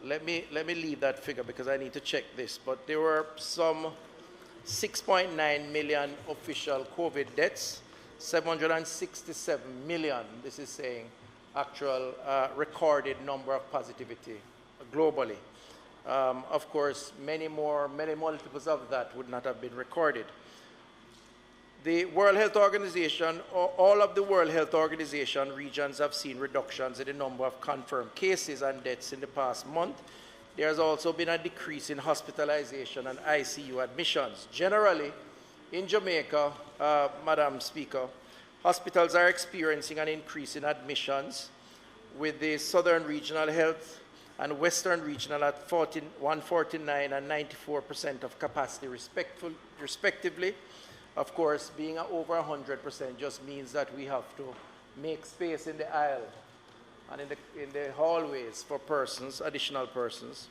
let me leave that figure because I need to check this, but there were some 6.9 million official COVID deaths, 767 million, this is saying actual recorded number of positivity globally. Of course, many multiples of that would not have been recorded. The World Health Organization, all of the World Health Organization regions have seen reductions in the number of confirmed cases and deaths in the past month. There has also been a decrease in hospitalization and ICU admissions. Generally, in Jamaica, Madam Speaker, hospitals are experiencing an increase in admissions, with the Southern Regional Health and Western Regional at 149 and 94% of capacity respectively. Of course, being over 100% just means that we have to make space in the aisle and in the hallways for persons, additional persons.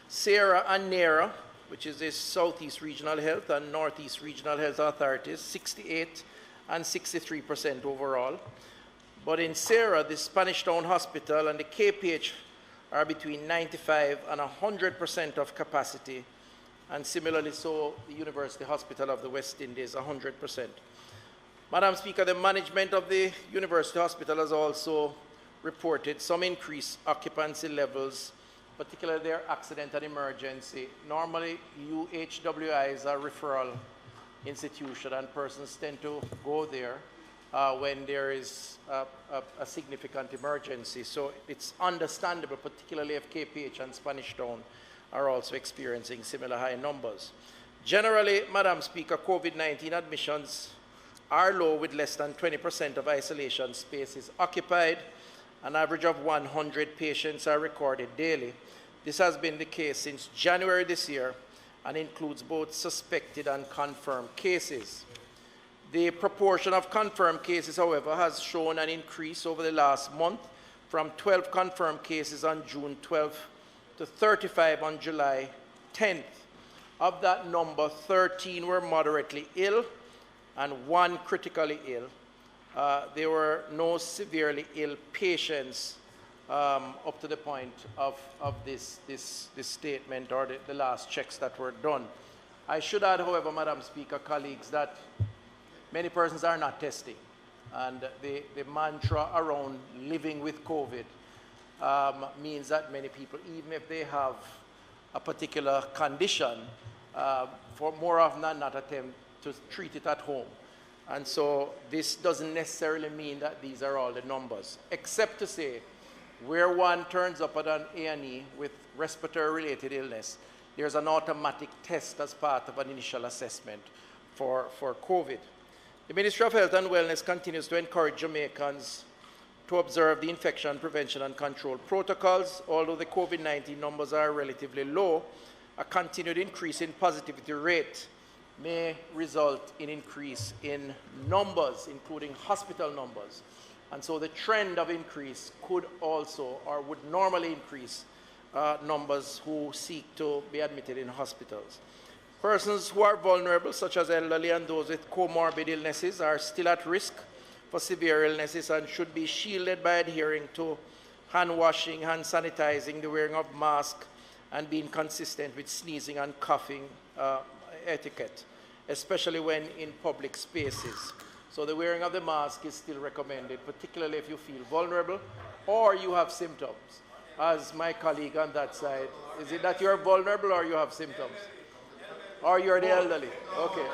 SARA and NERA, which is the Southeast Regional Health and Northeast Regional Health Authorities, 68 and 63% overall. But in SARA, the Spanish Town Hospital and the KPH are between 95 and 100% of capacity, and similarly so the University Hospital of the West Indies, 100%. Madam Speaker, the management of the University Hospital has also reported some increased occupancy levels, particularly their accident and emergency. Normally, UHWI is a referral institution, and persons tend to go there when there is a significant emergency. So it's understandable, particularly if KPH and Spanish Town are also experiencing similar high numbers. Generally, Madam Speaker, COVID-19 admissions are low, with less than 20% of isolation spaces occupied. An average of 100 patients are recorded daily. This has been the case since January this year and includes both suspected and confirmed cases. The proportion of confirmed cases, however, has shown an increase over the last month, from 12 confirmed cases on June 12th to 35 on July 10th. Of that number, 13 were moderately ill and 1 critically ill. There were no severely ill patients up to the point of this statement or the last checks that were done. I should add, however, Madam Speaker, colleagues, that many persons are not testing, and the mantra around living with COVID means that many people, even if they have a particular condition, for more often than not attempt to treat it at home. And so this doesn't necessarily mean that these are all the numbers, except to say where one turns up at an A&E with respiratory-related illness, there's an automatic test as part of an initial assessment for COVID. The Ministry of Health and Wellness continues to encourage Jamaicans to observe the infection prevention and control protocols. Although the COVID-19 numbers are relatively low, a continued increase in positivity rate may result in increase in numbers, including hospital numbers. And so the trend of increase could also, or would normally increase, numbers who seek to be admitted in hospitals. Persons who are vulnerable, such as elderly and those with comorbid illnesses, are still at risk for severe illnesses and should be shielded by adhering to hand washing, hand sanitizing, the wearing of masks, and being consistent with sneezing and coughing etiquette. especially when in public spaces. So the wearing of the mask is still recommended, particularly if you feel vulnerable or you have symptoms. As my colleague on that side, is it that you're vulnerable or you have symptoms? Or you're the elderly? Okay.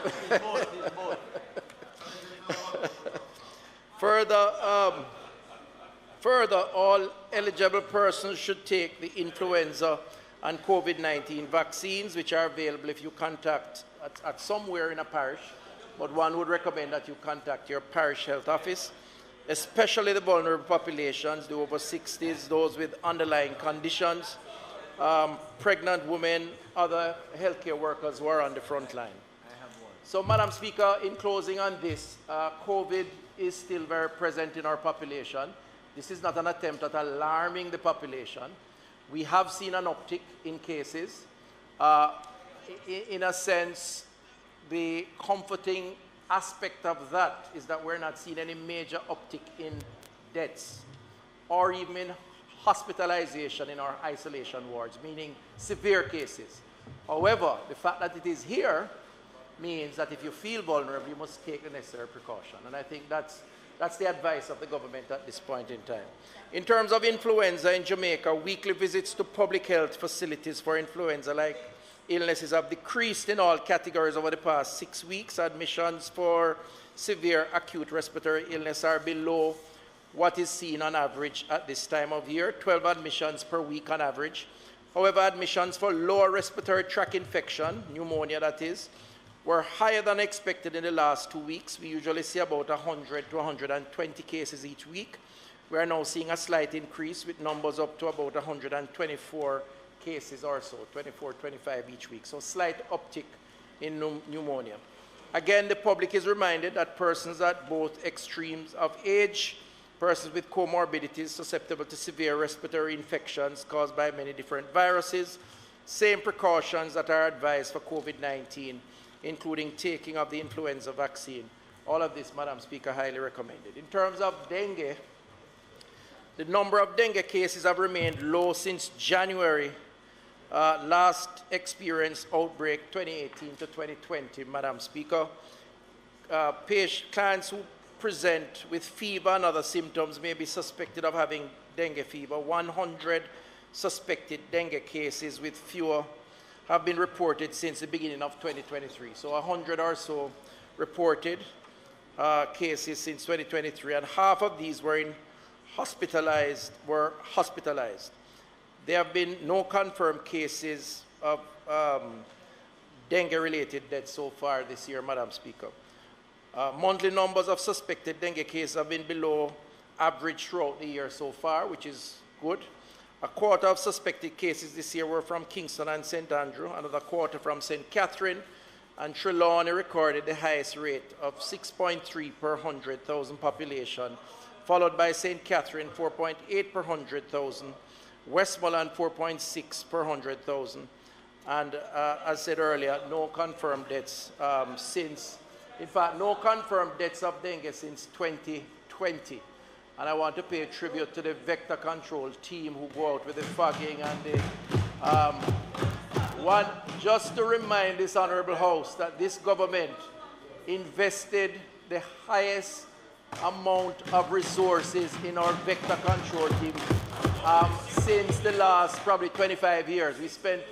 Further, all eligible persons should take the influenza and COVID-19 vaccines, which are available if you contact at somewhere in a parish, but one would recommend that you contact your parish health office, especially the vulnerable populations, the over 60s, those with underlying conditions, pregnant women, other healthcare workers who are on the front line. So, Madam Speaker, in closing on this, COVID is still very present in our population. This is not an attempt at alarming the population. We have seen an uptick in cases. In a sense, the comforting aspect of that is that we're not seeing any major uptick in deaths or even in hospitalization in our isolation wards, meaning severe cases. However, the fact that it is here means that if you feel vulnerable, you must take the necessary precaution. And I think that's the advice of the government at this point in time. In terms of influenza in Jamaica, weekly visits to public health facilities for influenza-like illnesses have decreased in all categories over the past 6 weeks. Admissions for severe acute respiratory illness are below what is seen on average at this time of year, 12 admissions per week on average. However, admissions for lower respiratory tract infection, pneumonia that is, were higher than expected in the last 2 weeks. We usually see about 100 to 120 cases each week. We are now seeing a slight increase with numbers up to about 124 cases or so, 24, 25 each week. So slight uptick in pneumonia. Again, the public is reminded that persons at both extremes of age, persons with comorbidities susceptible to severe respiratory infections caused by many different viruses, same precautions that are advised for COVID-19, including taking of the influenza vaccine. All of this, Madam Speaker, highly recommended. In terms of dengue, the number of dengue cases have remained low since January. Last experienced outbreak 2018 to 2020, Madam Speaker. Clients who present with fever and other symptoms may be suspected of having dengue fever. 100 suspected dengue cases with fewer have been reported since the beginning of 2023. So 100 or so reported cases since 2023, and half of these were hospitalized. There have been no confirmed cases of dengue-related deaths so far this year, Madam Speaker. Monthly numbers of suspected dengue cases have been below average throughout the year so far, which is good. A quarter of suspected cases this year were from Kingston and St. Andrew, another quarter from St. Catherine, and Trelawney recorded the highest rate of 6.3 per 100,000 population, followed by St. Catherine 4.8 per 100,000, Westmoreland 4.6 per 100,000, and as said earlier, no confirmed deaths no confirmed deaths of dengue since 2020. And I want to pay tribute to the vector control team who go out with the fogging and the just to remind this Honourable House that this government invested the highest amount of resources in our vector control team since the last probably 25 years. We spent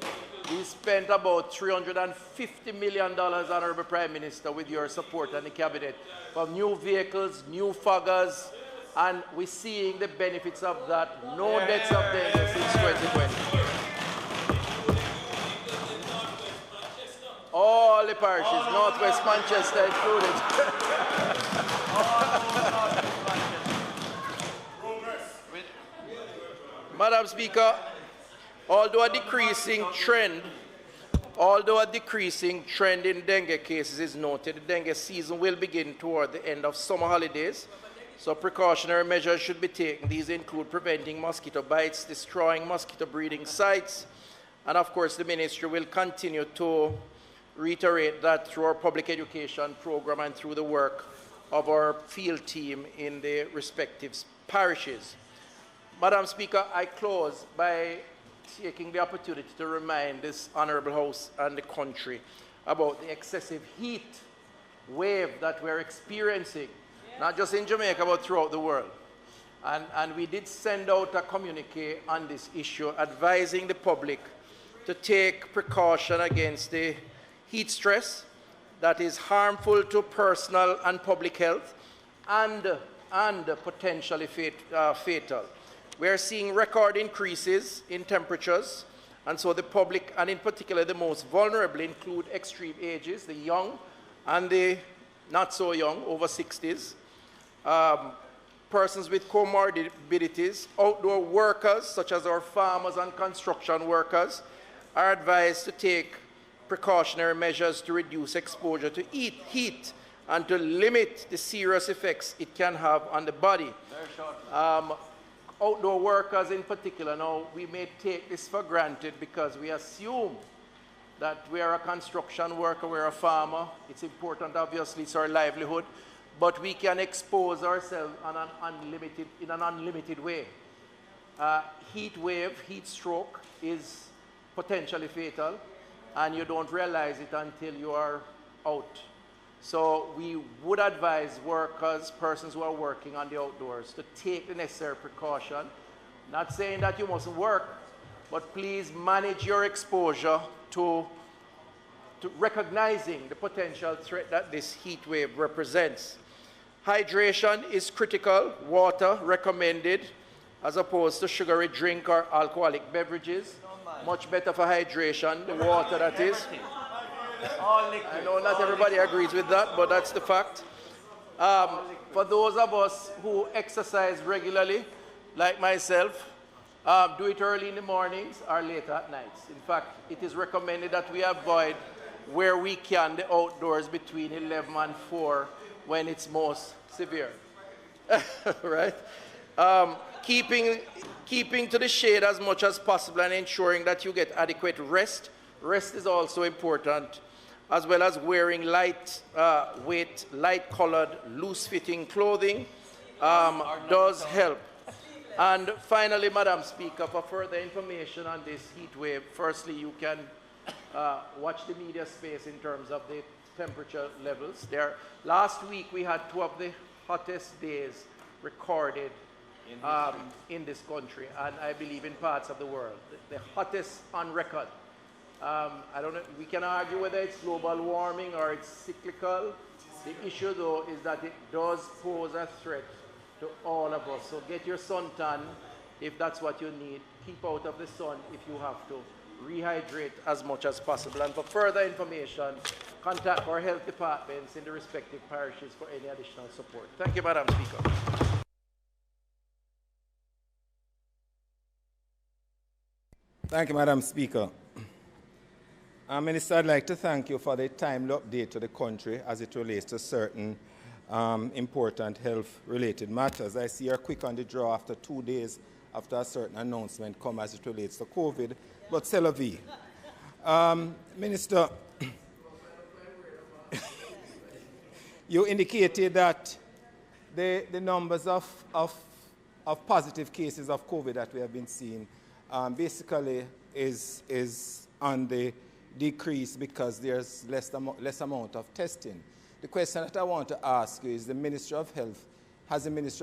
about $350 million, Honourable Prime Minister, with your support and the Cabinet, for new vehicles, new foggers, and we're seeing the benefits of that. No deaths of dengue since 2020. All the parishes, Northwest Manchester included. Madam Speaker, although a decreasing trend in dengue cases is noted, the dengue season will begin toward the end of summer holidays, so precautionary measures should be taken. These include preventing mosquito bites, destroying mosquito breeding sites, and of course the Ministry will continue to reiterate that through our public education program and through the work of our field team in the respective parishes. Madam Speaker, I close by taking the opportunity to remind this Honourable House and the country about the excessive heat wave that we're experiencing, not just in Jamaica, but throughout the world. And we did send out a communique on this issue, advising the public to take precaution against the heat stress that is harmful to personal and public health and potentially fatal. We are seeing record increases in temperatures, and so the public, and in particular the most vulnerable, include extreme ages, the young and the not so young, over 60s, persons with comorbidities, outdoor workers, such as our farmers and construction workers, are advised to take precautionary measures to reduce exposure to heat and to limit the serious effects it can have on the body. Outdoor workers in particular, now we may take this for granted because we assume that we are a construction worker, we're a farmer. It's important, obviously, it's our livelihood, but we can expose ourselves in an unlimited way. Heat wave, heat stroke is potentially fatal, and you don't realize it until you are out. So we would advise workers, persons who are working on the outdoors, to take the necessary precaution. Not saying that you mustn't work, but please manage your exposure to recognizing the potential threat that this heat wave represents. Hydration is critical. Water recommended as opposed to sugary drink or alcoholic beverages. Much better for hydration, the water that is. I know not everybody agrees with that, but that's the fact. For those of us who exercise regularly, like myself, do it early in the mornings or later at nights. In fact, it is recommended that we avoid, where we can, the outdoors between 11 and 4 when it's most severe. Right? Keeping to the shade as much as possible and ensuring that you get adequate rest. Rest is also important, as well as wearing light-weight, light-colored, loose-fitting clothing does help. And finally, Madam Speaker, for further information on this heat wave, firstly, you can watch the media space in terms of the temperature levels. Last week, we had 2 of the hottest days recorded in this country, and I believe in parts of the world. The hottest on record. I don't know, we can argue whether it's global warming or it's cyclical. The issue, though, is that it does pose a threat to all of us. So get your suntan if that's what you need. Keep out of the sun if you have to. Rehydrate as much as possible. And for further information, contact our health departments in the respective parishes for any additional support. Thank you, Madam Speaker. Thank you, Madam Speaker. Minister, I'd like to thank you for the timely update to the country as it relates to certain important health-related matters. I see you're quick on the draw after 2 days after a certain announcement come as it relates to COVID, but c'est la vie. Minister, you indicated that the numbers of positive cases of COVID that we have been seeing basically is on the decrease because there's less amount of testing. The question that I want to ask you is, has the Ministry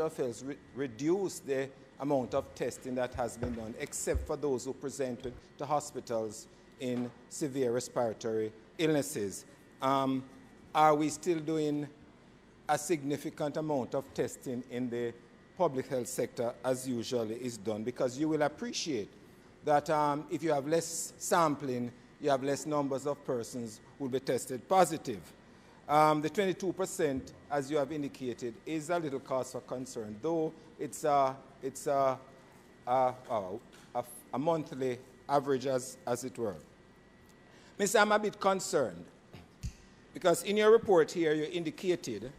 of Health reduced the amount of testing that has been done, except for those who presented to hospitals in severe respiratory illnesses? Are we still doing a significant amount of testing in the public health sector as usually is done? Because you will appreciate that if you have less sampling, you have less numbers of persons who will be tested positive. The 22%, as you have indicated, is a little cause for concern, though it's a monthly average, as it were. Mr. I'm a bit concerned because in your report here you indicated,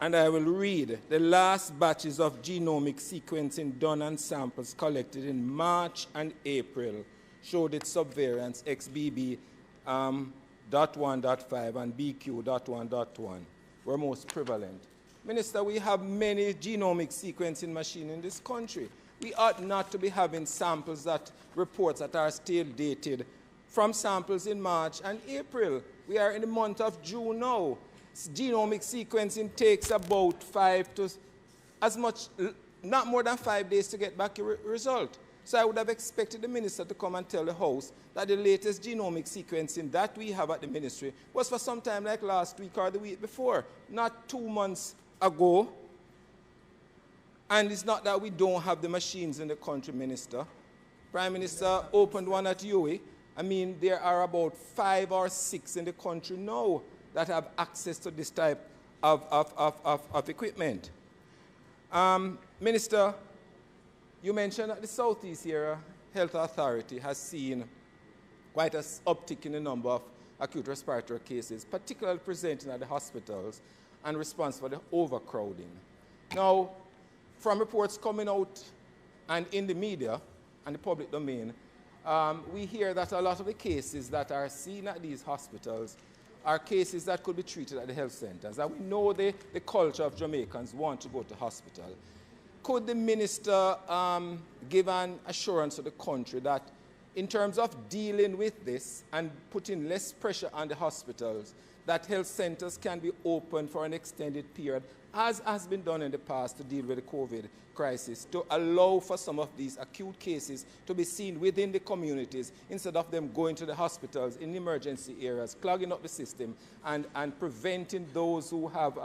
and I will read, the last batches of genomic sequencing done on samples collected in March and April showed its subvariants XBB.1.5 and BQ.1.1 were most prevalent. Minister, we have many genomic sequencing machines in this country. We ought not to be having reports that are still dated from samples in March and April. We are in the month of June now. Genomic sequencing takes about 5 to as much, not more than 5 days to get back a result. So I would have expected the minister to come and tell the House that the latest genomic sequencing that we have at the ministry was for some time like last week or the week before, not 2 months ago. And it's not that we don't have the machines in the country, Minister. Prime Minister opened one at UWI. I mean, there are about 5 or 6 in the country now that have access to this type of equipment. Minister, you mentioned that the Southeast Area Health Authority has seen quite an uptick in the number of acute respiratory cases, particularly presenting at the hospitals and response for the overcrowding. Now, from reports coming out and in the media and the public domain, we hear that a lot of the cases that are seen at these hospitals are cases that could be treated at the health centers. And we know the culture of Jamaicans want to go to hospital. Could the minister give an assurance to the country that in terms of dealing with this and putting less pressure on the hospitals, that health centers can be open for an extended period, as has been done in the past to deal with the COVID crisis, to allow for some of these acute cases to be seen within the communities instead of them going to the hospitals in emergency areas, clogging up the system and preventing those who have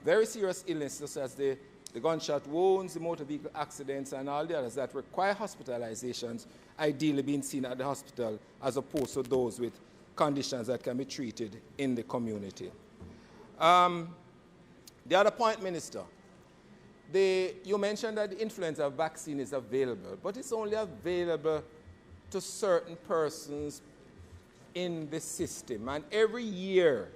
very serious illnesses such as the gunshot wounds, the motor vehicle accidents, and all the others that require hospitalizations, ideally being seen at the hospital as opposed to those with conditions that can be treated in the community. The other point, Minister, you mentioned that the influenza vaccine is available, but it's only available to certain persons in the system. And every year,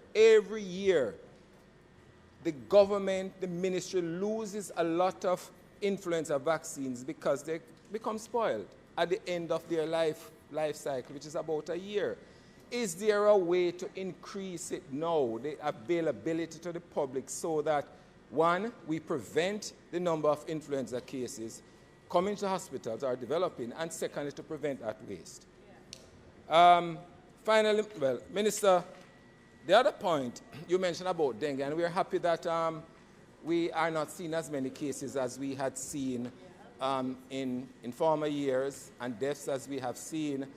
the government, the ministry loses a lot of influenza vaccines because they become spoiled at the end of their life cycle, which is about a year. Is there a way to increase it now, the availability to the public, so that, one, we prevent the number of influenza cases coming to hospitals or developing, and secondly, to prevent that waste? Finally, well, Minister, the other point you mentioned about dengue, and we're happy that we are not seeing as many cases as we had seen in former years, and deaths as we have seen,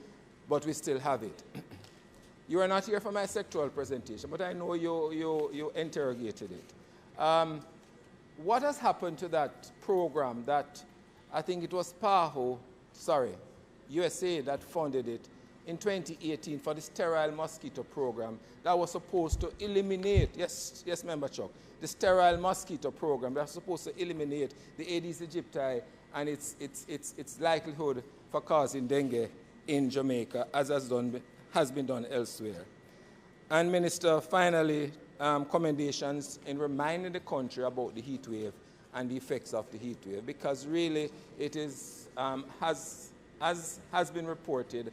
but we still have it. You are not here for my sectoral presentation, but I know you interrogated it. What has happened to that program that I think it was USA that funded it in 2018 for the sterile mosquito program that was supposed to eliminate, yes, Member Chuck, the sterile mosquito program that was supposed to eliminate the Aedes aegypti and its likelihood for causing dengue in Jamaica, as has been done elsewhere. And Minister, finally, commendations in reminding the country about the heat wave and the effects of the heat wave, because really it is, has been reported,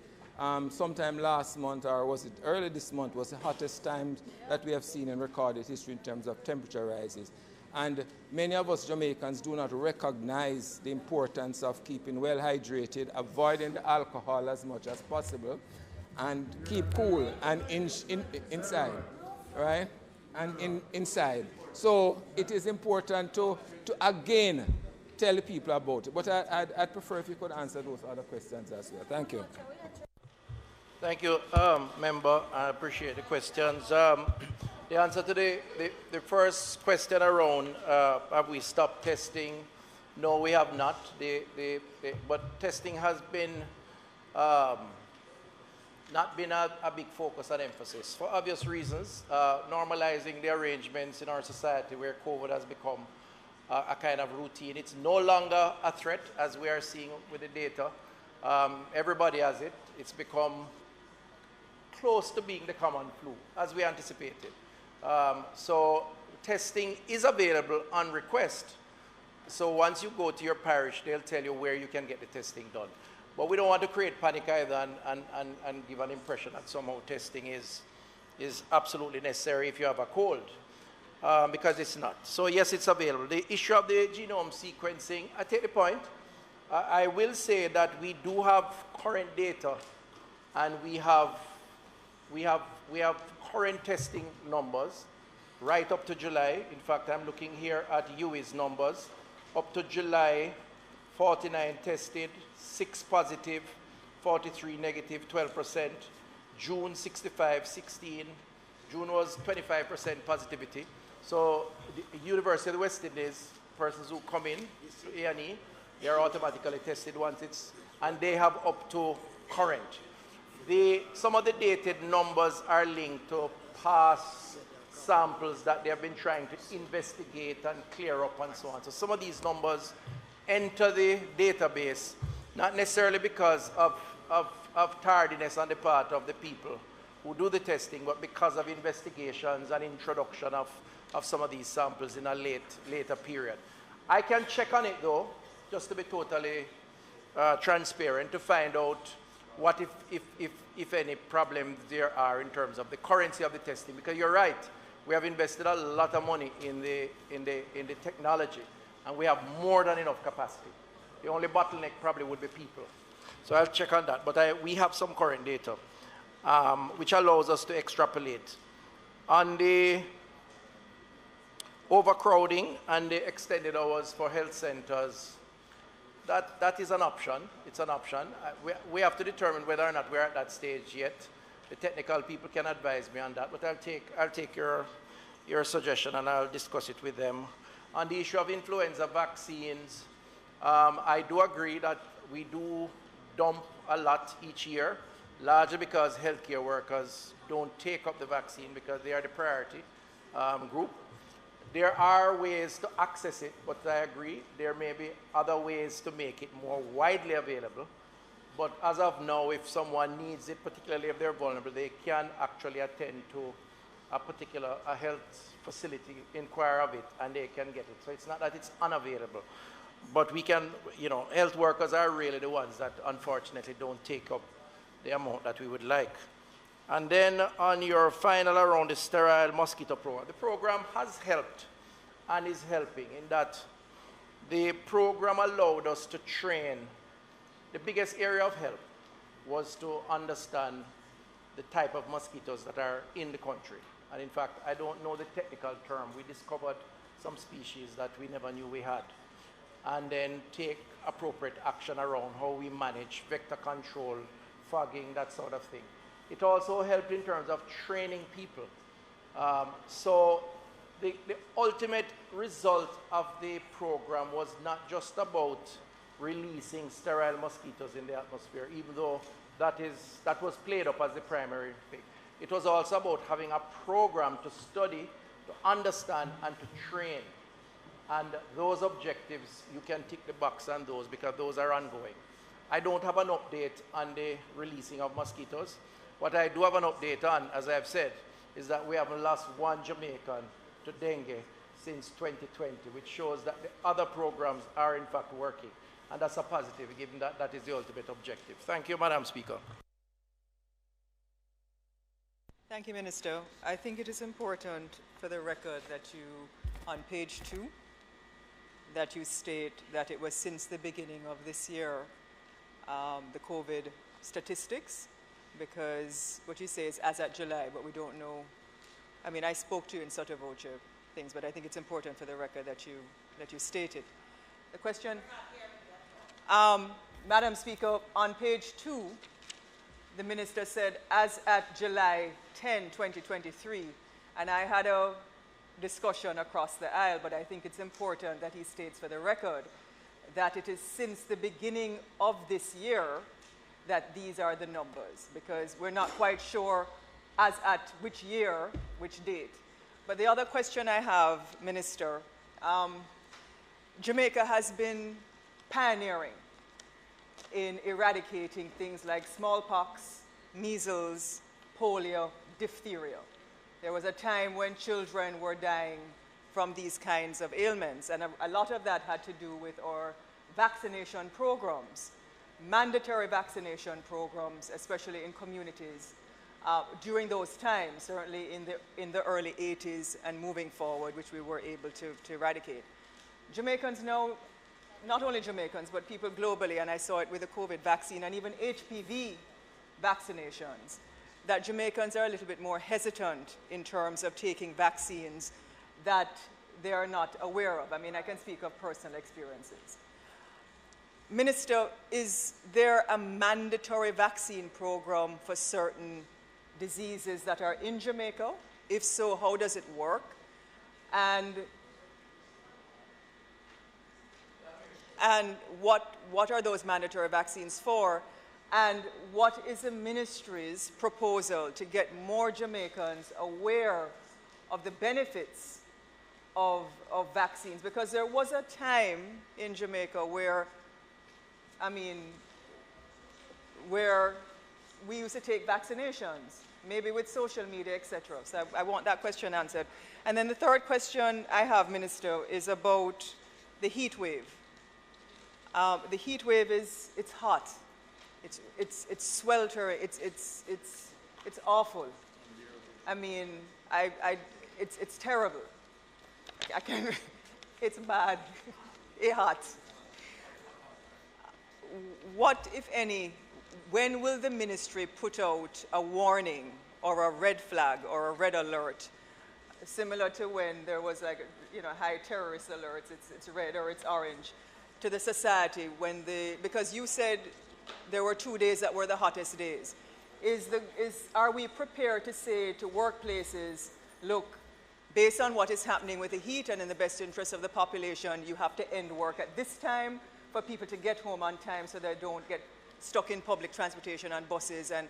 sometime last month, or was it early this month, was the hottest time that we have seen in recorded history in terms of temperature rises. And many of us Jamaicans do not recognize the importance of keeping well hydrated, avoiding the alcohol as much as possible, and keep cool and inside, right? And inside. So it is important to again tell the people about it. But I'd prefer if you could answer those other questions as well. Thank you. Thank you, Member. I appreciate the questions. The answer to the first question around have we stopped testing? No, we have not. But testing has been not been a big focus and emphasis for obvious reasons. Normalizing the arrangements in our society where COVID has become a kind of routine. It's no longer a threat, as we are seeing with the data. Everybody has it. It's become close to being the common flu, as we anticipated. So testing is available on request. So once you go to your parish, they'll tell you where you can get the testing done. But we don't want to create panic either and give an impression that somehow testing is absolutely necessary if you have a cold, because it's not. So yes, it's available. The issue of the genome sequencing, I take the point. I will say that we do have current data, and we have we have current testing numbers right up to July. In fact, I'm looking here at UI's numbers. Up to July, 49 tested, 6 positive, 43 negative, 12%. June, 65, 16. June was 25% positivity. So the University of the West Indies, persons who come in to A&E, they are automatically tested once it's, and they have up to current. Some of the dated numbers are linked to past samples that they have been trying to investigate and clear up and so on. So some of these numbers enter the database, not necessarily because of tardiness on the part of the people who do the testing, but because of investigations and introduction of some of these samples in a later period. I can check on it though, just to be totally transparent, to find out what if any problems there are in terms of the currency of the testing, because you're right, we have invested a lot of money in the technology, and we have more than enough capacity. The only bottleneck probably would be people. So I'll check on that, but we have some current data, which allows us to extrapolate. On the overcrowding and the extended hours for health centers, that is an option. It's an option. We have to determine whether or not we're at that stage yet. The technical people can advise me on that, but I'll take your suggestion and I'll discuss it with them. On the issue of influenza vaccines, I do agree that we do dump a lot each year, largely because healthcare workers don't take up the vaccine because they are the priority group. There are ways to access it, but I agree, there may be other ways to make it more widely available. But as of now, if someone needs it, particularly if they're vulnerable, they can actually attend to a particular health facility, inquire of it, and they can get it. So it's not that it's unavailable. But we can, you know, health workers are really the ones that unfortunately don't take up the amount that we would like. And then on your final around the sterile mosquito program, the program has helped and is helping in that the program allowed us to train. The biggest area of help was to understand the type of mosquitoes that are in the country. And in fact, I don't know the technical term. We discovered some species that we never knew we had. And then take appropriate action around how we manage vector control, fogging, that sort of thing. It also helped in terms of training people. So the ultimate result of the program was not just about releasing sterile mosquitoes in the atmosphere, even though that was played up as the primary thing. It was also about having a program to study, to understand, and to train. And those objectives, you can tick the box on those because those are ongoing. I don't have an update on the releasing of mosquitoes. What I do have an update on, as I've said, is that we haven't lost one Jamaican to dengue since 2020, which shows that the other programs are in fact working. And that's a positive, given that that is the ultimate objective. Thank you, Madam Speaker. Thank you, Minister. I think it is important for the record that you, on page 2, that you state that it was since the beginning of this year, the COVID statistics, because what you say is as at July, but we don't know. I mean, I spoke to you in sort of voce things, but I think it's important for the record that you stated. The question, Madam Speaker, on page 2, the Minister said, as at July 10, 2023, and I had a discussion across the aisle, but I think it's important that he states for the record that it is since the beginning of this year that these are the numbers, because we're not quite sure as at which year, which date. But the other question I have, Minister, Jamaica has been pioneering in eradicating things like smallpox, measles, polio, diphtheria. There was a time when children were dying from these kinds of ailments, and a lot of that had to do with our vaccination programs, mandatory vaccination programs, especially in communities. During those times, certainly in the early 80s and moving forward, which we were able to eradicate. Jamaicans now, not only Jamaicans, but people globally, and I saw it with the COVID vaccine and even HPV vaccinations, that Jamaicans are a little bit more hesitant in terms of taking vaccines that they are not aware of. I mean, I can speak of personal experiences. Minister, is there a mandatory vaccine program for certain diseases that are in Jamaica? If so, how does it work? And what are those mandatory vaccines for? And what is the ministry's proposal to get more Jamaicans aware of the benefits of vaccines? Because there was a time in Jamaica where, I mean, where we used to take vaccinations, maybe with social media, etc. So I want that question answered. And then the third question I have, Minister, is about the heat wave. The heat wave it's hot. It's sweltering. It's awful. I mean, it's terrible. I can't. It's bad. It's hot. What, if any, when will the ministry put out a warning or a red flag or a red alert, similar to when there was like, you know, high terrorist alerts, it's red or it's orange, to the society when because you said there were 2 days that were the hottest days. Are we prepared to say to workplaces, look, based on what is happening with the heat and in the best interest of the population, you have to end work at this time for people to get home on time so they don't get stuck in public transportation and buses? And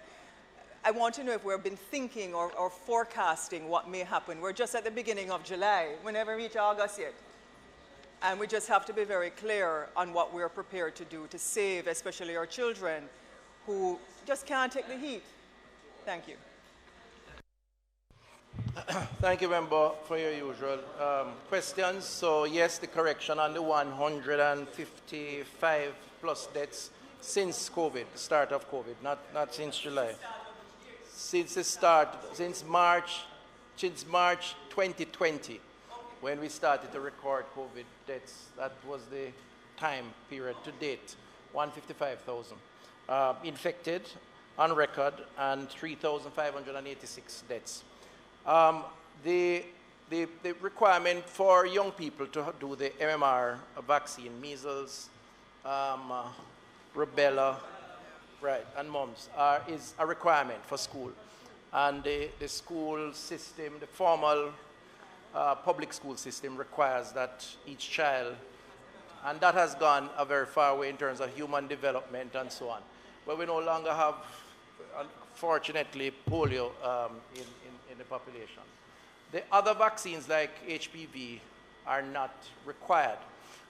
I want to know if we've been thinking or forecasting what may happen. We're just at the beginning of July. We never reach August yet. And we just have to be very clear on what we're prepared to do to save, especially our children who just can't take the heat. Thank you. Thank you, Member, for your usual questions. So, yes, the correction on the 155 plus deaths since COVID, the start of COVID, not since July. Since the start, since March 2020, when we started to record COVID deaths, that was the time period to date, 155,000 infected on record and 3,586 deaths. The requirement for young people to do the MMR vaccine, measles, rubella, right, and mumps, is a requirement for school. And the school system, the formal public school system requires that each child, and that has gone a very far way in terms of human development and so on. But we no longer have, unfortunately, polio in the population. The other vaccines like HPV are not required.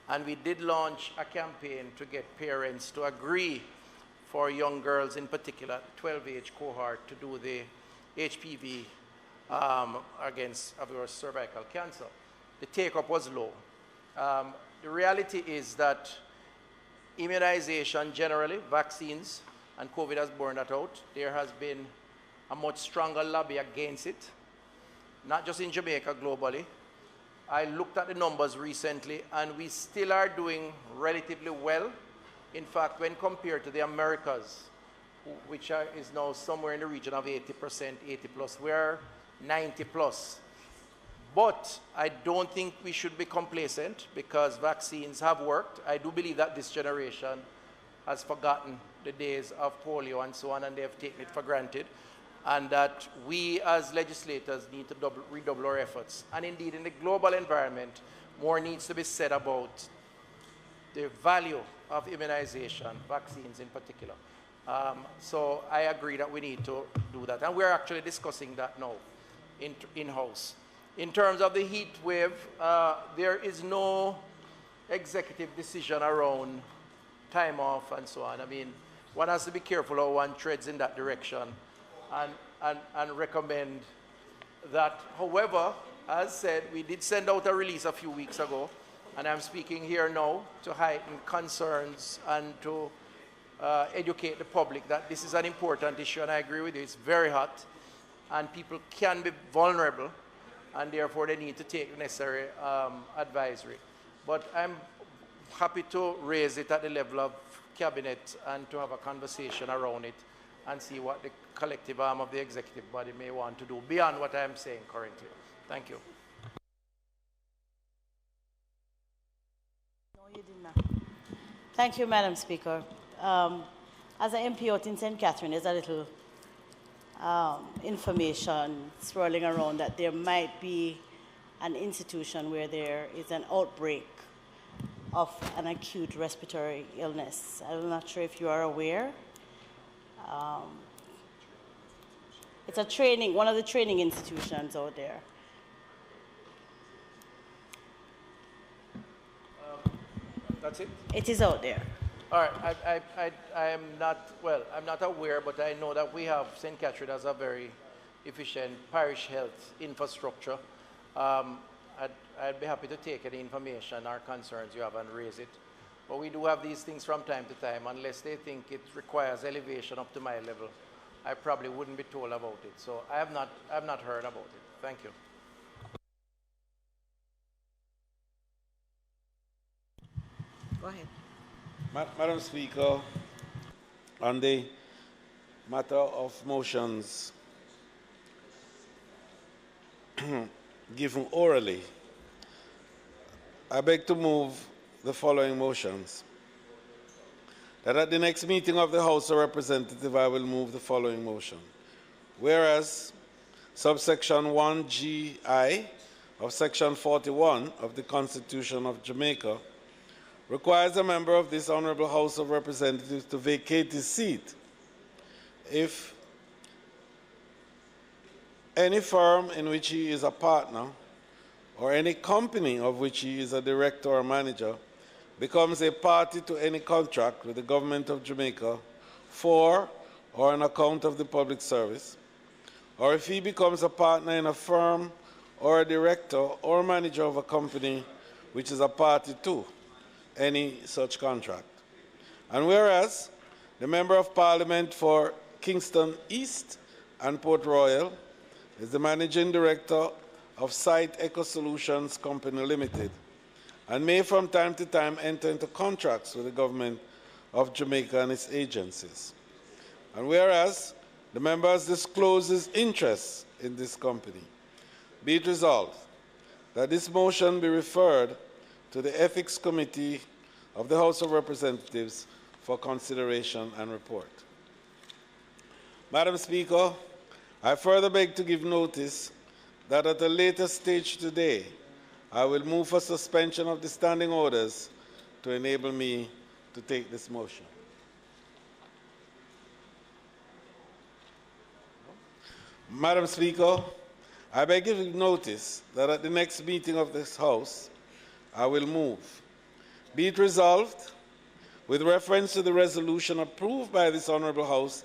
And we did launch a campaign to get parents to agree for young girls in particular, 12-age cohort, to do the HPV against cervical cancer. The take-up was low. The reality is that immunization generally, vaccines, and COVID has borne that out. There has been a much stronger lobby against it, not just in Jamaica, globally. I looked at the numbers recently, and we still are doing relatively well. In fact, when compared to the Americas, which is now somewhere in the region of 80%, 80 plus, we're 90 plus. But I don't think we should be complacent because vaccines have worked. I do believe that this generation has forgotten the days of polio and so on, and they have taken it for granted. And that we as legislators need to redouble our efforts. And indeed, in the global environment, more needs to be said about the value of immunization, vaccines in particular. So I agree that we need to do that. And we're actually discussing that now in-house. In terms of the heat wave, there is no executive decision around time off and so on. I mean, one has to be careful how one treads in that direction and recommend that. However, as said, we did send out a release a few weeks ago, and I'm speaking here now to heighten concerns and to educate the public that this is an important issue, and I agree with you, it's very hot, and people can be vulnerable, and therefore they need to take the necessary advisory. But I'm happy to raise it at the level of cabinet and to have a conversation around it and see what the collective arm of the executive body may want to do beyond what I am saying currently. Thank you. No, you did not. Thank you, Madam Speaker. As an MP out in St. Catherine, there's a little information swirling around that there might be an institution where there is an outbreak of an acute respiratory illness. I'm not sure if you are aware. It's a training, one of the training institutions out there. That's it? It is out there. All right, I am not, well, I'm not aware, but I know that we have, St. Catherine has a very efficient parish health infrastructure. I'd be happy to take any information or concerns you have and raise it. But we do have these things from time to time. Unless they think it requires elevation up to my level, I probably wouldn't be told about it. So I have not heard about it. Thank you. Go ahead. Madam Speaker, on the matter of motions given orally, I beg to move the following motions. That at the next meeting of the House of Representatives, I will move the following motion. Whereas subsection 1GI of section 41 of the Constitution of Jamaica requires a member of this Honourable House of Representatives to vacate his seat if any firm in which he is a partner or any company of which he is a director or manager becomes a party to any contract with the Government of Jamaica for or on account of the public service, or if he becomes a partner in a firm or a director or manager of a company which is a party to any such contract. And whereas the Member of Parliament for Kingston East and Port Royal is the Managing Director of Site Eco Solutions Company Limited and may from time to time enter into contracts with the Government of Jamaica and its agencies. And whereas the member discloses interest in this company, be it resolved that this motion be referred to the Ethics Committee of the House of Representatives for consideration and report. Madam Speaker, I further beg to give notice that at a later stage today, I will move for suspension of the standing orders to enable me to take this motion. Madam Speaker, I beg to give notice that at the next meeting of this House, I will move. Be it resolved, with reference to the resolution approved by this Honourable House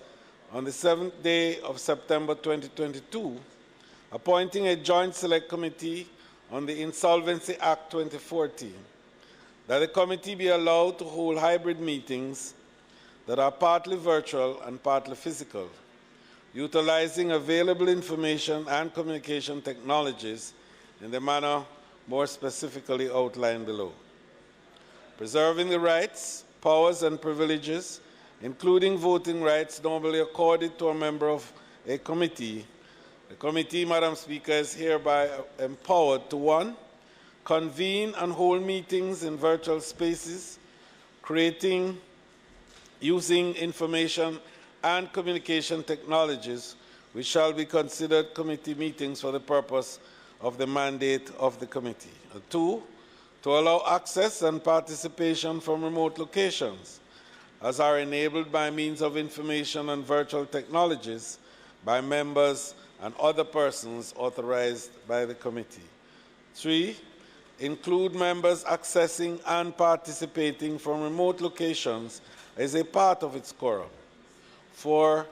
on the 7th day of September 2022, appointing a joint select committee on the Insolvency Act 2014, that the committee be allowed to hold hybrid meetings that are partly virtual and partly physical, utilizing available information and communication technologies in the manner more specifically outlined below. Preserving the rights, powers, and privileges, including voting rights normally accorded to a member of a committee, the committee, Madam Speaker, is hereby empowered to 1. Convene and hold meetings in virtual spaces, using information and communication technologies which shall be considered committee meetings for the purpose of the mandate of the committee. 2. To allow access and participation from remote locations, as are enabled by means of information and virtual technologies by members and other persons authorized by the committee. 3. Include members accessing and participating from remote locations as a part of its quorum. 4.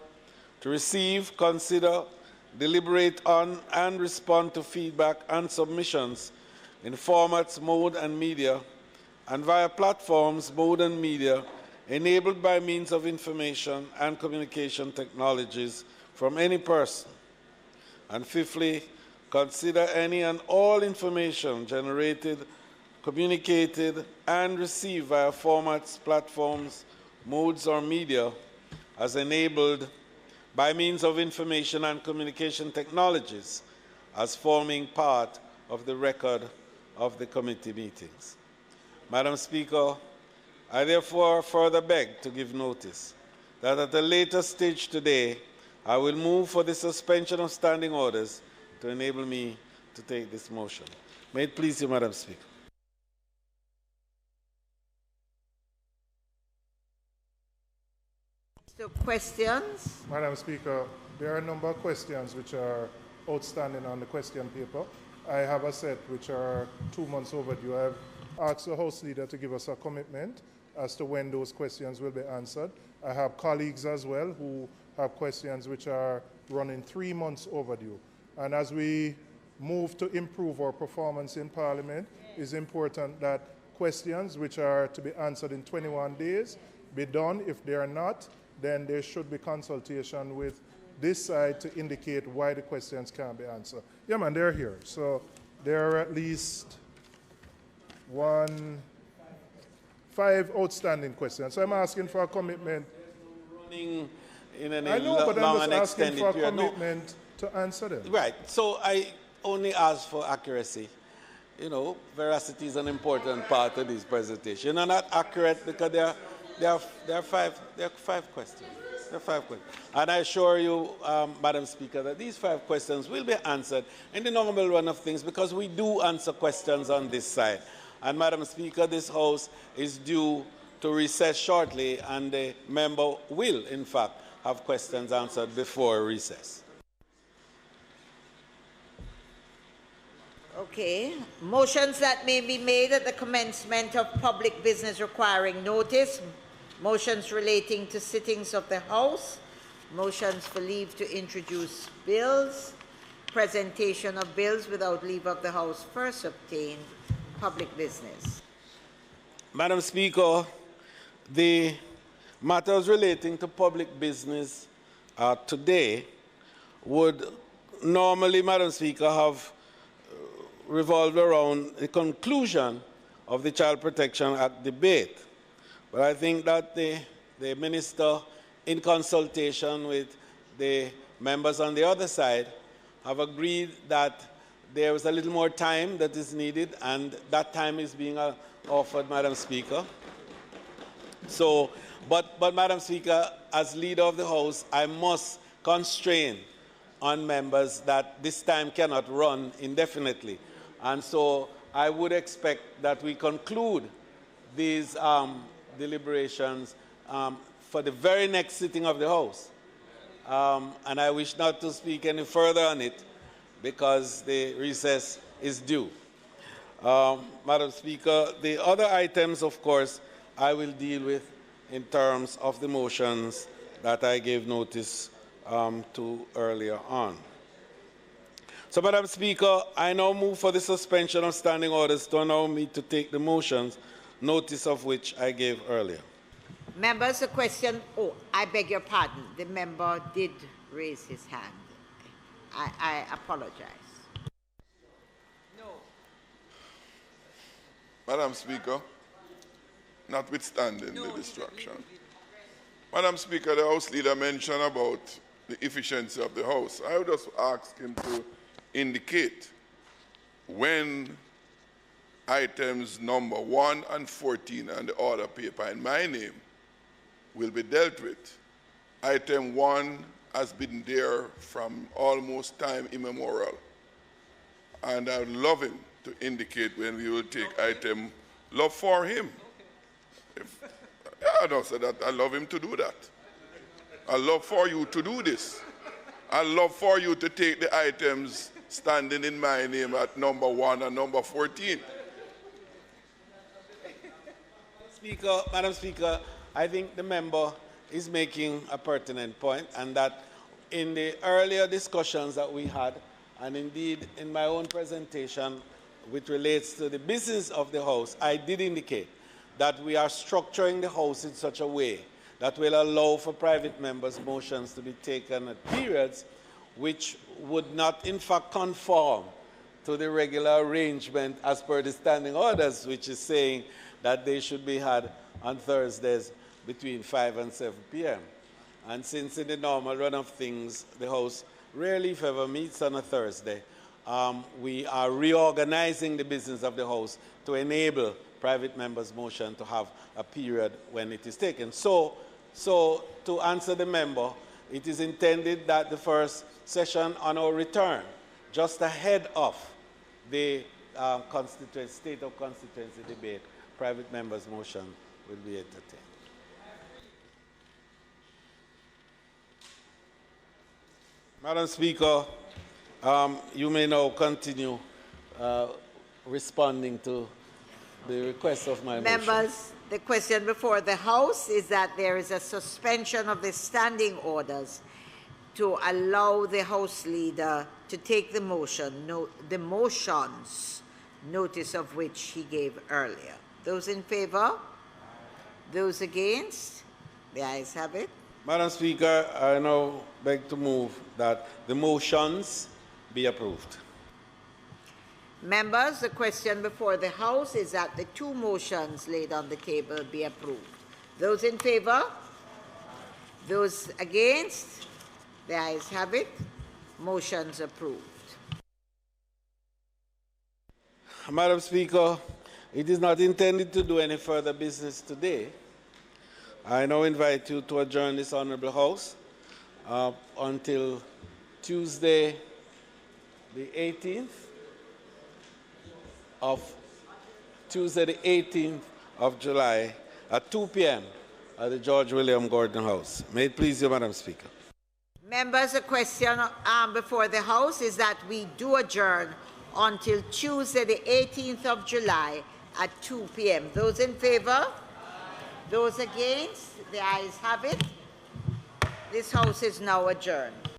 To receive, consider, deliberate on, and respond to feedback and submissions in formats, mode, and media, and via platforms, mode, and media enabled by means of information and communication technologies from any person. And 5thly, consider any and all information generated, communicated, and received via formats, platforms, modes, or media as enabled by means of information and communication technologies as forming part of the record of the committee meetings. Madam Speaker, I therefore further beg to give notice that at a later stage today, I will move for the suspension of standing orders to enable me to take this motion. May it please you, Madam Speaker. So questions? Madam Speaker, there are a number of questions which are outstanding on the question paper. I have a set which are 2 months overdue. I have asked the House Leader to give us a commitment as to when those questions will be answered. I have colleagues as well who have questions which are running 3 months overdue. And as we move to improve our performance in Parliament, it's important that questions which are to be answered in 21 days be done. If they are not, then there should be consultation with this side to indicate why the questions can't be answered. Yeah, man, they're here. So there are at least 5 outstanding questions. So I'm asking for a commitment. Running in an I know, but long I'm and just asking extended for a period. commitment to answer them. Right. So I only ask for accuracy. You know, veracity is an important part of this presentation. They're not accurate because there are 5 questions. There are 5 questions. And I assure you, Madam Speaker, that these 5 questions will be answered in the normal run of things because we do answer questions on this side. And Madam Speaker, this House is due to recess shortly, and the member will, in fact, have questions answered before recess. Okay. Motions that may be made at the commencement of public business requiring notice. Motions relating to sittings of the House. Motions for leave to introduce bills. Presentation of bills without leave of the House first obtained. Public business. Madam Speaker, the matters relating to public business today would normally, Madam Speaker, have revolved around the conclusion of the Child Protection Act debate. But I think that the Minister, in consultation with the members on the other side, have agreed that there is a little more time that is needed, and that time is being offered, Madam Speaker. So, but Madam Speaker, as leader of the House, I must constrain on members that this time cannot run indefinitely. And so I would expect that we conclude these deliberations for the very next sitting of the House. And I wish not to speak any further on it because the recess is due. Madam Speaker, the other items, of course, I will deal with in terms of the motions that I gave notice to earlier on. So, Madam Speaker, I now move for the suspension of standing orders to allow me to take the motions, notice of which I gave earlier. Members, a question. Oh, I beg your pardon. The member did raise his hand. I apologize. No. Madam Speaker, notwithstanding the distraction. Madam Speaker, the House Leader mentioned about the efficiency of the House. I would just ask him to indicate when items number 1 and 14 and the order paper in my name will be dealt with. Item 1 has been there from almost time immemorial. And I would love him to indicate when we will take item, love for him. I don't say that. I love him to do that. I love for you to do this. I love for you to take the items standing in my name at number 1 and number 14. Speaker, Madam Speaker, I think the member is making a pertinent point, and that in the earlier discussions that we had, and indeed in my own presentation which relates to the business of the House, I did indicate that we are structuring the House in such a way that will allow for private members' motions to be taken at periods which would not in fact conform to the regular arrangement as per the standing orders, which is saying that they should be had on Thursdays between 5 and 7 p.m. And since in the normal run of things, the House rarely, if ever, meets on a Thursday, we are reorganizing the business of the House to enable private members' motion to have a period when it is taken. So to answer the member, it is intended that the first session on our return, just ahead of the State of Constituency debate, private members' motion will be entertained. Madam Speaker, you may now continue responding to the request of my motion. Members, the question before the House is that there is a suspension of the standing orders to allow the House Leader to take the motions, notice of which he gave earlier. Those in favour? Those against? The ayes have it. Madam Speaker, I now beg to move that the motions be approved. Members, the question before the House is that the two motions laid on the table be approved. Those in favour? Those against? The ayes have it. Motions approved. Madam Speaker, it is not intended to do any further business today. I now invite you to adjourn this Honourable House until Tuesday, the 18th of July at 2 p.m. at the George William Gordon House. May it please you, Madam Speaker. Members, the question before the House is that we do adjourn until Tuesday, the 18th of July at 2 p.m. Those in favour? Those against? The ayes have it. This House is now adjourned.